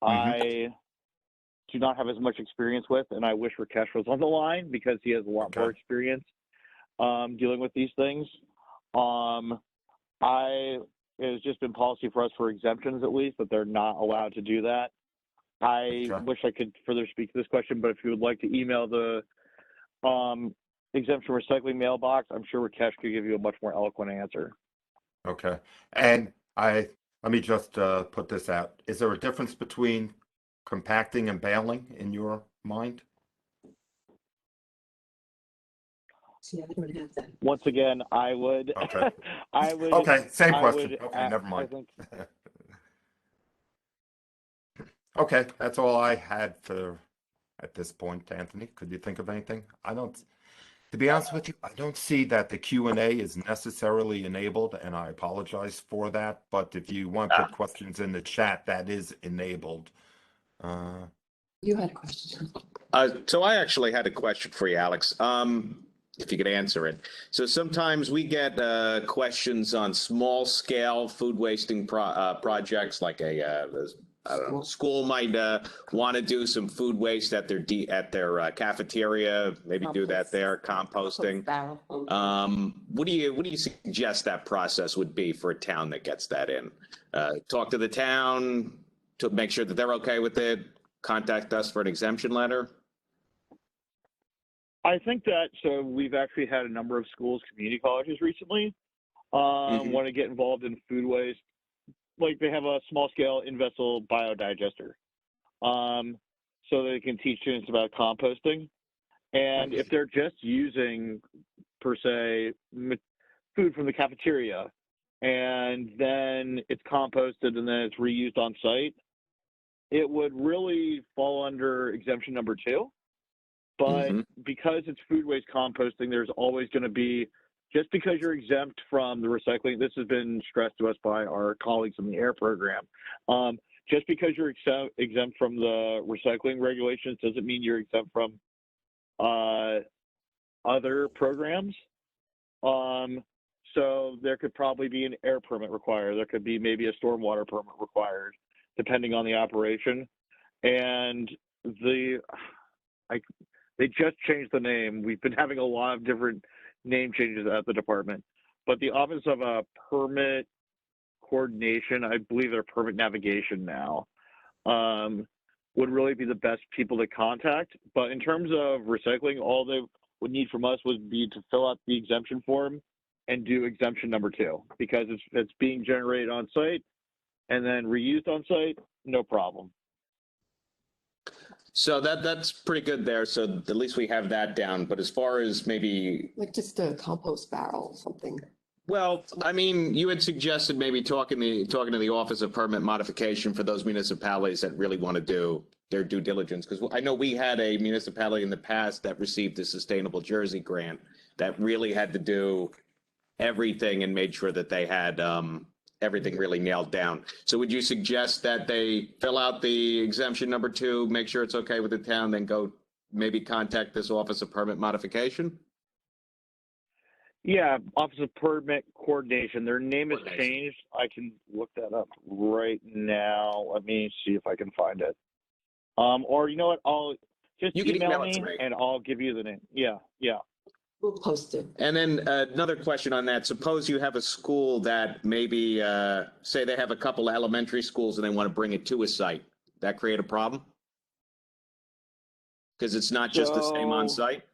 I do not have as much experience with, and I wish Rakesh was on the line because he has a lot more experience dealing with these things. I it has just been policy for us for exemptions, at least, that they're not allowed to do that. I Okay. wish I could further speak to this question, but if you would like to email the exemption recycling mailbox, I'm sure Rakesh could give you a much more eloquent answer. Okay. And let me just put this out. Is there a difference between compacting and baling in your mind? Once again, I would, Okay. I would, Okay, same I question. would, Okay, never I mind. think, Okay, that's all I had for at this point, Anthony. Could you think of anything? To be honest with you, I don't see that the Q&A is necessarily enabled, and I apologize for that. But if you want to put questions in the chat, that is enabled. You had a question. So I actually had a question for you, Alex. If you could answer it. So sometimes we get questions on small scale food wasting projects, like I don't know, school might want to do some food waste at their cafeteria, maybe do that there, composting. What do you suggest that process would be for a town that gets that in? Talk to the town to make sure that they're okay with it. Contact us for an exemption letter. I think that, so we've actually had a number of schools, community colleges recently, want to get involved in food waste. Like they have a small scale in-vessel biodigester. So they can teach students about composting. And if they're just using, per se, food from the cafeteria, and then it's composted and then it's reused on site, it would really fall under exemption number 2. But because it's food waste composting, there's always going to be, just because you're exempt from the recycling, this has been stressed to us by our colleagues in the AIR program, just because you're exempt from the recycling regulations doesn't mean you're exempt from other programs. So there could probably be an air permit required. There could be maybe a stormwater permit required, depending on the operation. And they just changed the name. We've been having a lot of different name changes at the department. But the Office of Permit Coordination, I believe they're Permit Navigation now, would really be the best people to contact. But in terms of recycling, all they would need from us would be to fill out the exemption form and do exemption number 2, because it's being generated on site and then reused on site, no problem. So that's pretty good there. So at least we have that down. But as far as maybe, Like just a compost barrel or something. well, I mean, you had suggested maybe talking to the Office of Permit Modification for those municipalities that really want to do their due diligence. Because I know we had a municipality in the past that received a Sustainable Jersey grant that really had to do everything and made sure that they had everything really nailed down. So would you suggest that they fill out the exemption number 2, make sure it's okay with the town, then go maybe contact this Office of Permit Modification? Yeah, Office of Permit Coordination. Their name has changed. I can look that up right now. Let me see if I can find it. Or you know what? I'll just email me and I'll give you the name. Yeah. We'll post it. And then another question on that. Suppose you have a school that maybe, say they have a couple of elementary schools and they want to bring it to a site. That create a problem? Because it's not just the same on site?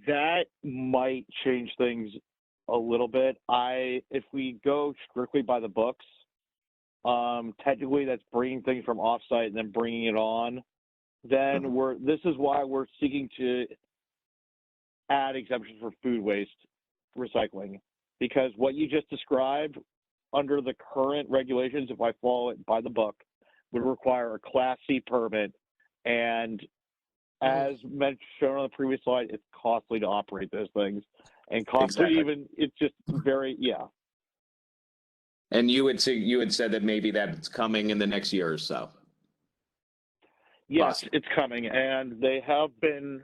That might change things a little bit. If we go strictly by the books, technically that's bringing things from offsite and then bringing it on. Then this is why we're seeking to add exemptions for food waste recycling, because what you just described under the current regulations, if I follow it by the book, would require a Class C permit, and as shown on the previous slide, it's costly to operate those things, and costly it's just very, And you had said that maybe that's coming in the next year or so. Yes, Awesome. it's coming, and they have been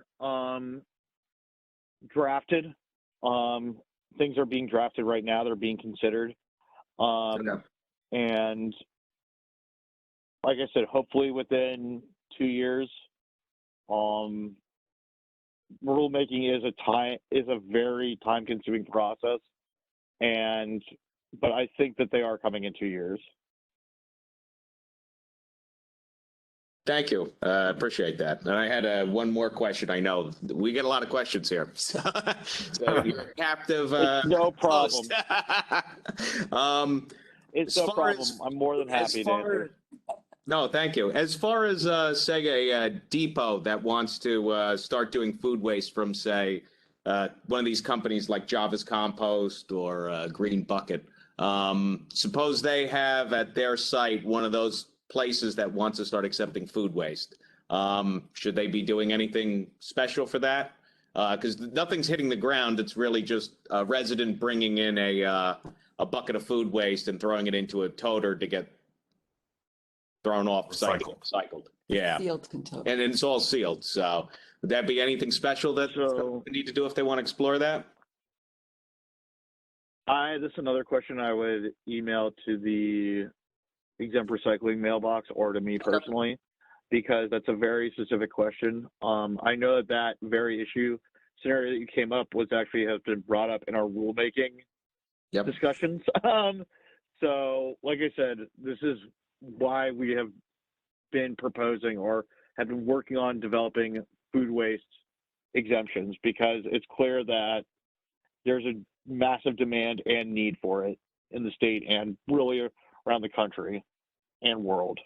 drafted. Things are being drafted right now. They're being considered. And like I said, hopefully within 2 years, rulemaking is a very time-consuming process, but I think that they are coming in 2 years. Thank you. Appreciate that. And I had one more question. I know we get a lot of questions here. So you're a captive. It's no problem. It's no problem. I'm more than happy to answer. No, thank you. As far as, say, a depot that wants to start doing food waste from, say, one of these companies like Java's Compost or Green Bucket, suppose they have at their site one of those places that wants to start accepting food waste. Should they be doing anything special for that? Because nothing's hitting the ground. It's really just a resident bringing in a bucket of food waste and throwing it into a toter to get thrown off, recycled. Yeah. Sealed container. And it's all sealed. So would that be anything special that they need to do if they want to explore that? This is another question I would email to the Exempt Recycling mailbox or to me personally, because that's a very specific question. I know that very issue scenario that you came up has been brought up in our rulemaking discussions. So like I said, this is why we have been proposing or have been working on developing food waste exemptions, because it's clear that there's a massive demand and need for it in the state and really around the country and world.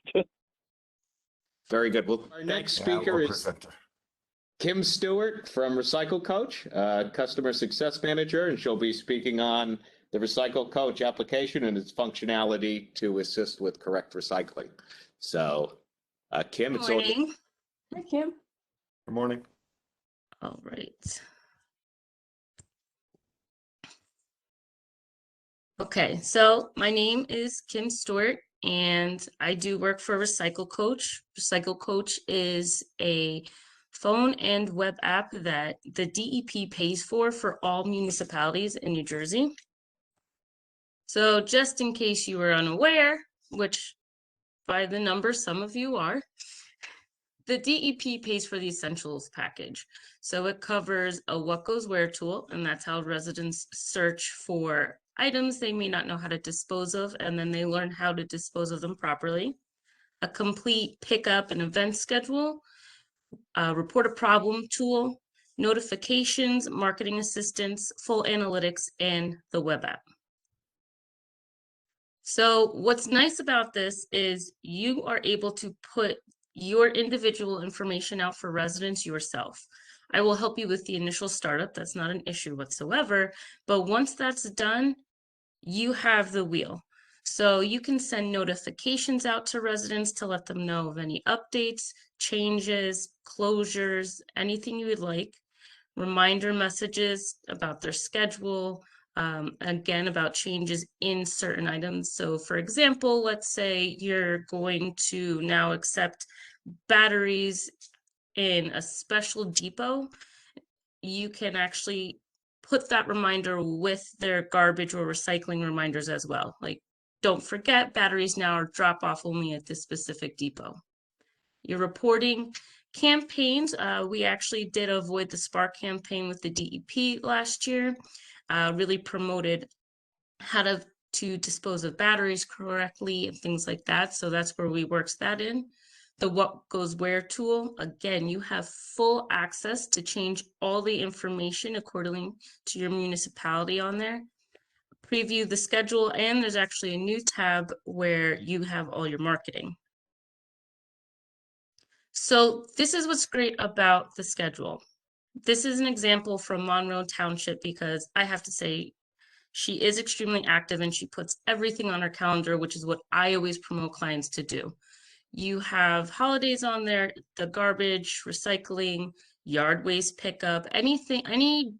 Very good. Well, our next speaker is Kim Stewart from Recycle Coach, Customer Success Manager, and she'll be speaking on the Recycle Coach application and its functionality to assist with correct recycling. So, Kim, Good morning. Hi, Kim. Good morning. All right. Okay, so my name is Kim Stewart, and I do work for Recycle Coach. Recycle Coach is a phone and web app that the DEP pays for all municipalities in New Jersey. So just in case you were unaware, which by the number some of you are, the DEP pays for the Essentials package. So it covers a what goes where tool, and that's how residents search for items they may not know how to dispose of, and then they learn how to dispose of them properly. A complete pickup and event schedule, a report a problem tool, notifications, marketing assistance, full analytics, and the web app. So what's nice about this is you are able to put your individual information out for residents yourself. I will help you with the initial startup. That's not an issue whatsoever. But once that's done, you have the wheel. So you can send notifications out to residents to let them know of any updates, changes, closures, anything you would like. Reminder messages about their schedule, again, about changes in certain items. So for example, let's say you're going to now accept batteries in a special depot. You can actually put that reminder with their garbage or recycling reminders as well. Like, don't forget, batteries now are drop off only at this specific depot. Your reporting campaigns, we actually did avoid the Spark campaign with the DEP last year, really promoted how to dispose of batteries correctly and things like that. So that's where we worked that in. The what goes where tool, again, you have full access to change all the information according to your municipality on there. Preview the schedule, and there's actually a new tab where you have all your marketing. So this is what's great about the schedule. This is an example from Monroe Township, because I have to say she is extremely active and she puts everything on her calendar, which is what I always promote clients to do. You have holidays on there, the garbage, recycling, yard waste pickup, anything, any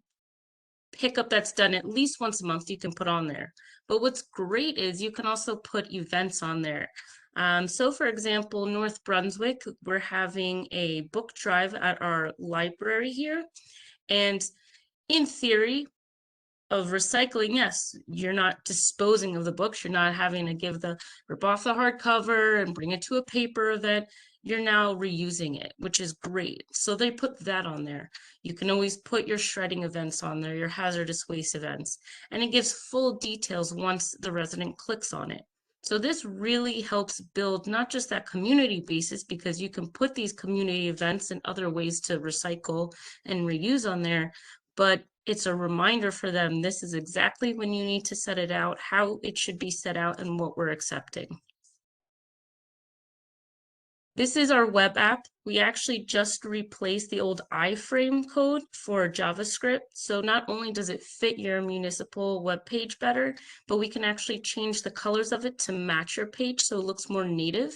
pickup that's done at least once a month you can put on there. But what's great is you can also put events on there. So for example, North Brunswick, we're having a book drive at our library here. And in theory of recycling, yes, you're not disposing of the books. You're not having to rip off the hardcover and bring it to a paper event. you're now reusing it, which is great. So they put that on there. You can always put your shredding events on there, your hazardous waste events, and it gives full details once the resident clicks on it. So this really helps build not just that community basis, because you can put these community events and other ways to recycle and reuse on there, but it's a reminder for them, this is exactly when you need to set it out, how it should be set out, and what we're accepting. This is our web app. We actually just replaced the old iframe code for JavaScript. So not only does it fit your municipal web page better, but we can actually change the colors of it to match your page so it looks more native.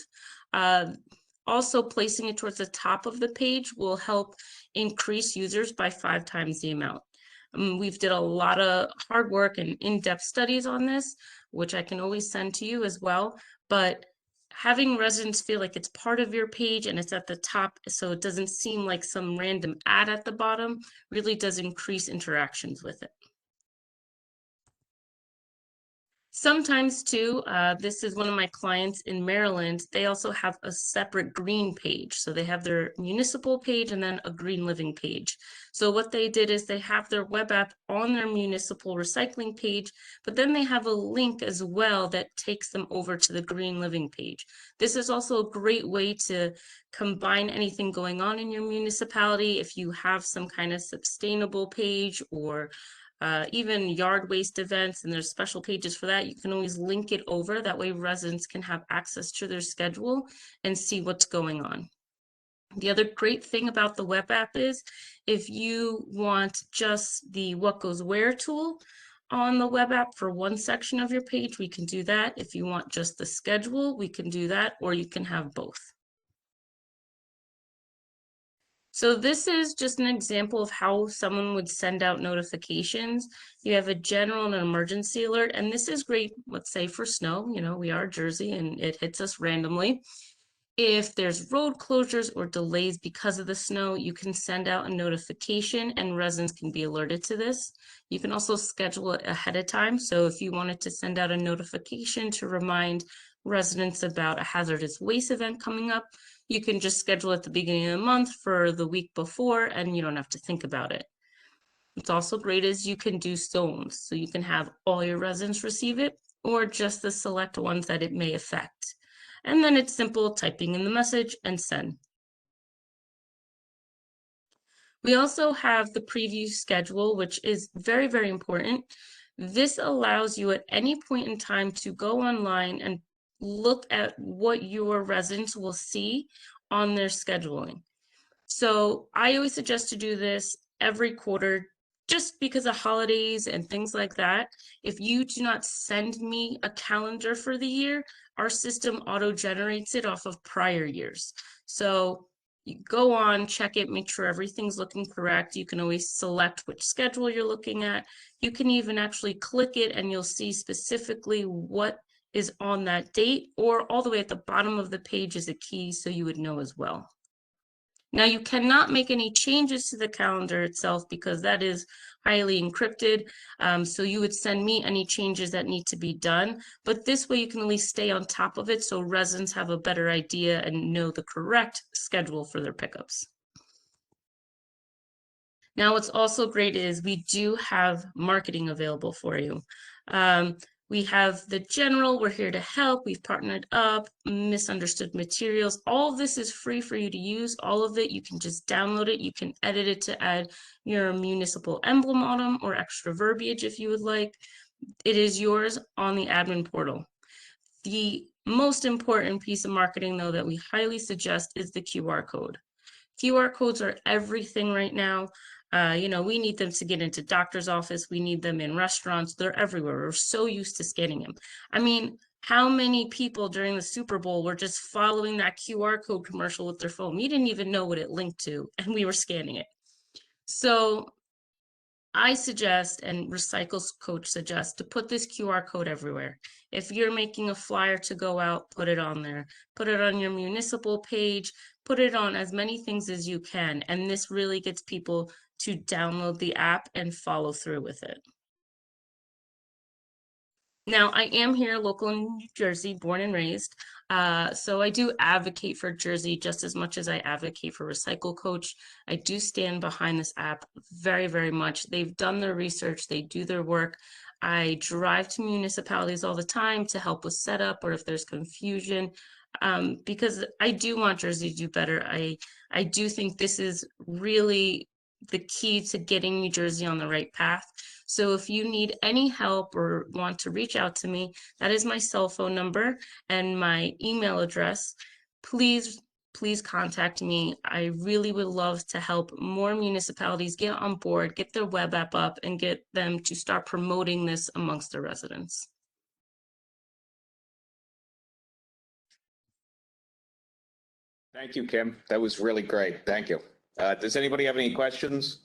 Also, placing it towards the top of the page will help increase users by 5 times the amount. We've did a lot of hard work and in-depth studies on this, which I can always send to you as well. But having residents feel like it's part of your page and it's at the top, so it doesn't seem like some random ad at the bottom, really does increase interactions with it. Sometimes too, this is one of my clients in Maryland, they also have a separate green page. So they have their municipal page and then a green living page. So what they did is they have their web app on their municipal recycling page, but then they have a link as well that takes them over to the green living page. This is also a great way to combine anything going on in your municipality. If you have some kind of sustainable page or even yard waste events, and there's special pages for that, you can always link it over. That way residents can have access to their schedule and see what's going on. The other great thing about the web app is if you want just the what goes where tool on the web app for one section of your page, we can do that. If you want just the schedule, we can do that, or you can have both. So this is just an example of how someone would send out notifications. You have a general and an emergency alert, and this is great, let's say for snow, you know, we are Jersey and it hits us randomly. If there's road closures or delays because of the snow, you can send out a notification and residents can be alerted to this. You can also schedule it ahead of time. So if you wanted to send out a notification to remind residents about a hazardous waste event coming up, you can just schedule at the beginning of the month for the week before and you don't have to think about it. What's also great is you can do zones. So you can have all your residents receive it or just the select ones that it may affect. And then it's simple typing in the message and send. We also have the preview schedule, which is very, very important. This allows you at any point in time to go online and look at what your residents will see on their scheduling. So I always suggest to do this every quarter, just because of holidays and things like that. If you do not send me a calendar for the year, our system auto-generates it off of prior years. So you go on, check it, make sure everything's looking correct. You can always select which schedule you're looking at. You can even actually click it and you'll see specifically what is on that date, or all the way at the bottom of the page is a key so you would know as well. Now you cannot make any changes to the calendar itself because that is highly encrypted. So you would send me any changes that need to be done, but this way you can at least stay on top of it so residents have a better idea and know the correct schedule for their pickups. Now what's also great is we do have marketing available for you. We have the general, we're here to help, we've partnered up, misunderstood materials. All of this is free for you to use. All of it, you can just download it. You can edit it to add your municipal emblem on them or extra verbiage if you would like. It is yours on the admin portal. The most important piece of marketing though that we highly suggest is the QR code. QR codes are everything right now. You know, we need them to get into doctor's office. We need them in restaurants. They're everywhere. We're so used to scanning them. I mean, how many people during the Super Bowl were just following that QR code commercial with their phone? You didn't even know what it linked to, and we were scanning it. So I suggest, and Recycle's coach suggests, to put this QR code everywhere. If you're making a flyer to go out, put it on there. Put it on your municipal page. Put it on as many things as you can. And this really gets people to download the app and follow through with it. Now, I am here local in New Jersey, born and raised. So I do advocate for Jersey just as much as I advocate for Recycle Coach. I do stand behind this app very, very much. They've done their research, they do their work. I drive to municipalities all the time to help with setup or if there's confusion, because I do want Jersey to do better. I do think this is really the key to getting New Jersey on the right path. So if you need any help or want to reach out to me, that is my cell phone number and my email address. Please contact me. I really would love to help more municipalities get on board, get their web app up, and get them to start promoting this amongst their residents. Thank you, Kim. That was really great. Thank you. Does anybody have any questions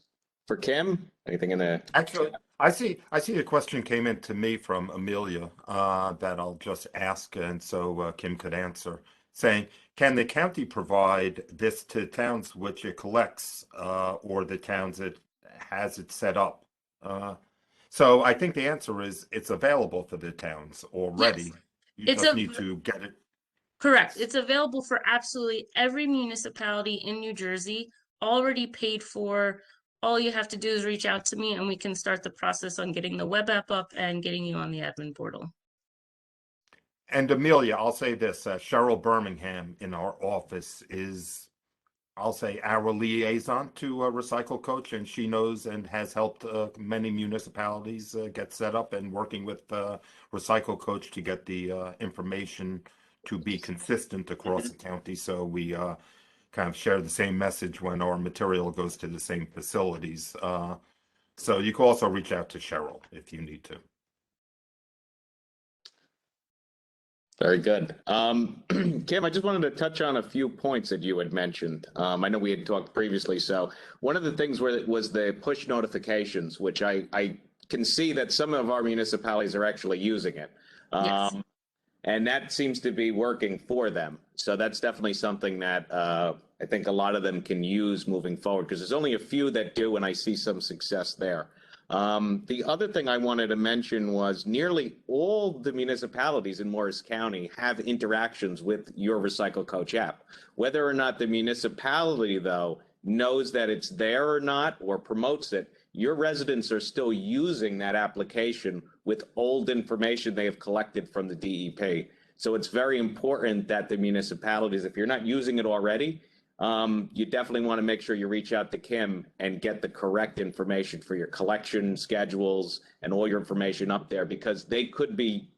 for Kim? Anything in the... Actually, I see a question came in to me from Amelia that I'll just ask, and so Kim could answer, saying, can the county provide this to towns which it collects or the towns it has it set up? So I think the answer is it's available for the towns already. Yes. You just need to get it. Correct. It's available for absolutely every municipality in New Jersey, already paid for. All you have to do is reach out to me and we can start the process on getting the web app up and getting you on the admin portal. And Amelia, I'll say this, Cheryl Birmingham in our office is, I'll say, our liaison to Recycle Coach, and she knows and has helped many municipalities get set up and working with Recycle Coach to get the information to be consistent across the county. So we kind of share the same message when our material goes to the same facilities. So you can also reach out to Cheryl if you need to. Very good. Kim, I just wanted to touch on a few points that you had mentioned. I know we had talked previously. So one of the things was the push notifications, which I can see that some of our municipalities are actually using it. Yes. And that seems to be working for them. So that's definitely something that I think a lot of them can use moving forward, because there's only a few that do, and I see some success there. The other thing I wanted to mention was nearly all the municipalities in Morris County have interactions with your Recycle Coach app. Whether or not the municipality, though, knows that it's there or not, or promotes it, your residents are still using that application with old information they have collected from the DEP. So it's very important that the municipalities, if you're not using it already, you definitely want to make sure you reach out to Kim and get the correct information for your collection schedules and all your information up there, because they could be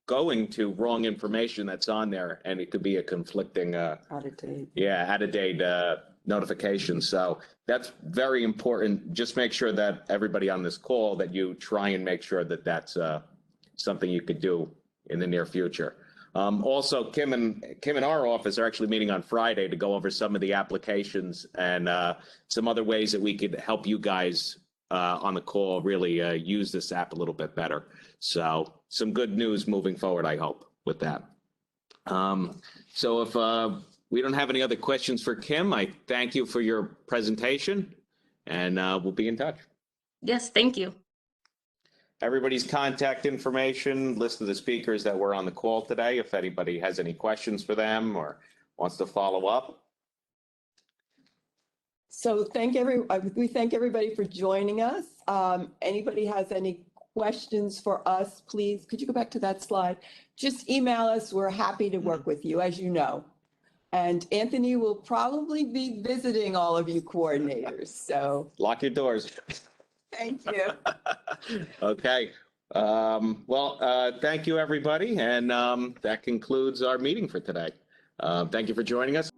going to wrong information that's on there, and it could be a conflicting out of date notification. So that's very important. Just make sure that everybody on this call, that you try and make sure that that's something you could do in the near future. Also, Kim and our office are actually meeting on Friday to go over some of the applications and some other ways that we could help you guys on the call really use this app a little bit better. So some good news moving forward, I hope, with that. So if we don't have any other questions for Kim, I thank you for your presentation, and we'll be in touch. Yes, thank you. Everybody's contact information, list of the speakers that were on the call today, if anybody has any questions for them or wants to follow up. So we thank everybody for joining us. Anybody has any questions for us, please, could you go back to that slide? Just email us. We're happy to work with you, as you know. And Anthony will probably be visiting all of you coordinators, so. Lock your doors. Thank you. Okay. Thank you, everybody. And that concludes our meeting for today. Thank you for joining us.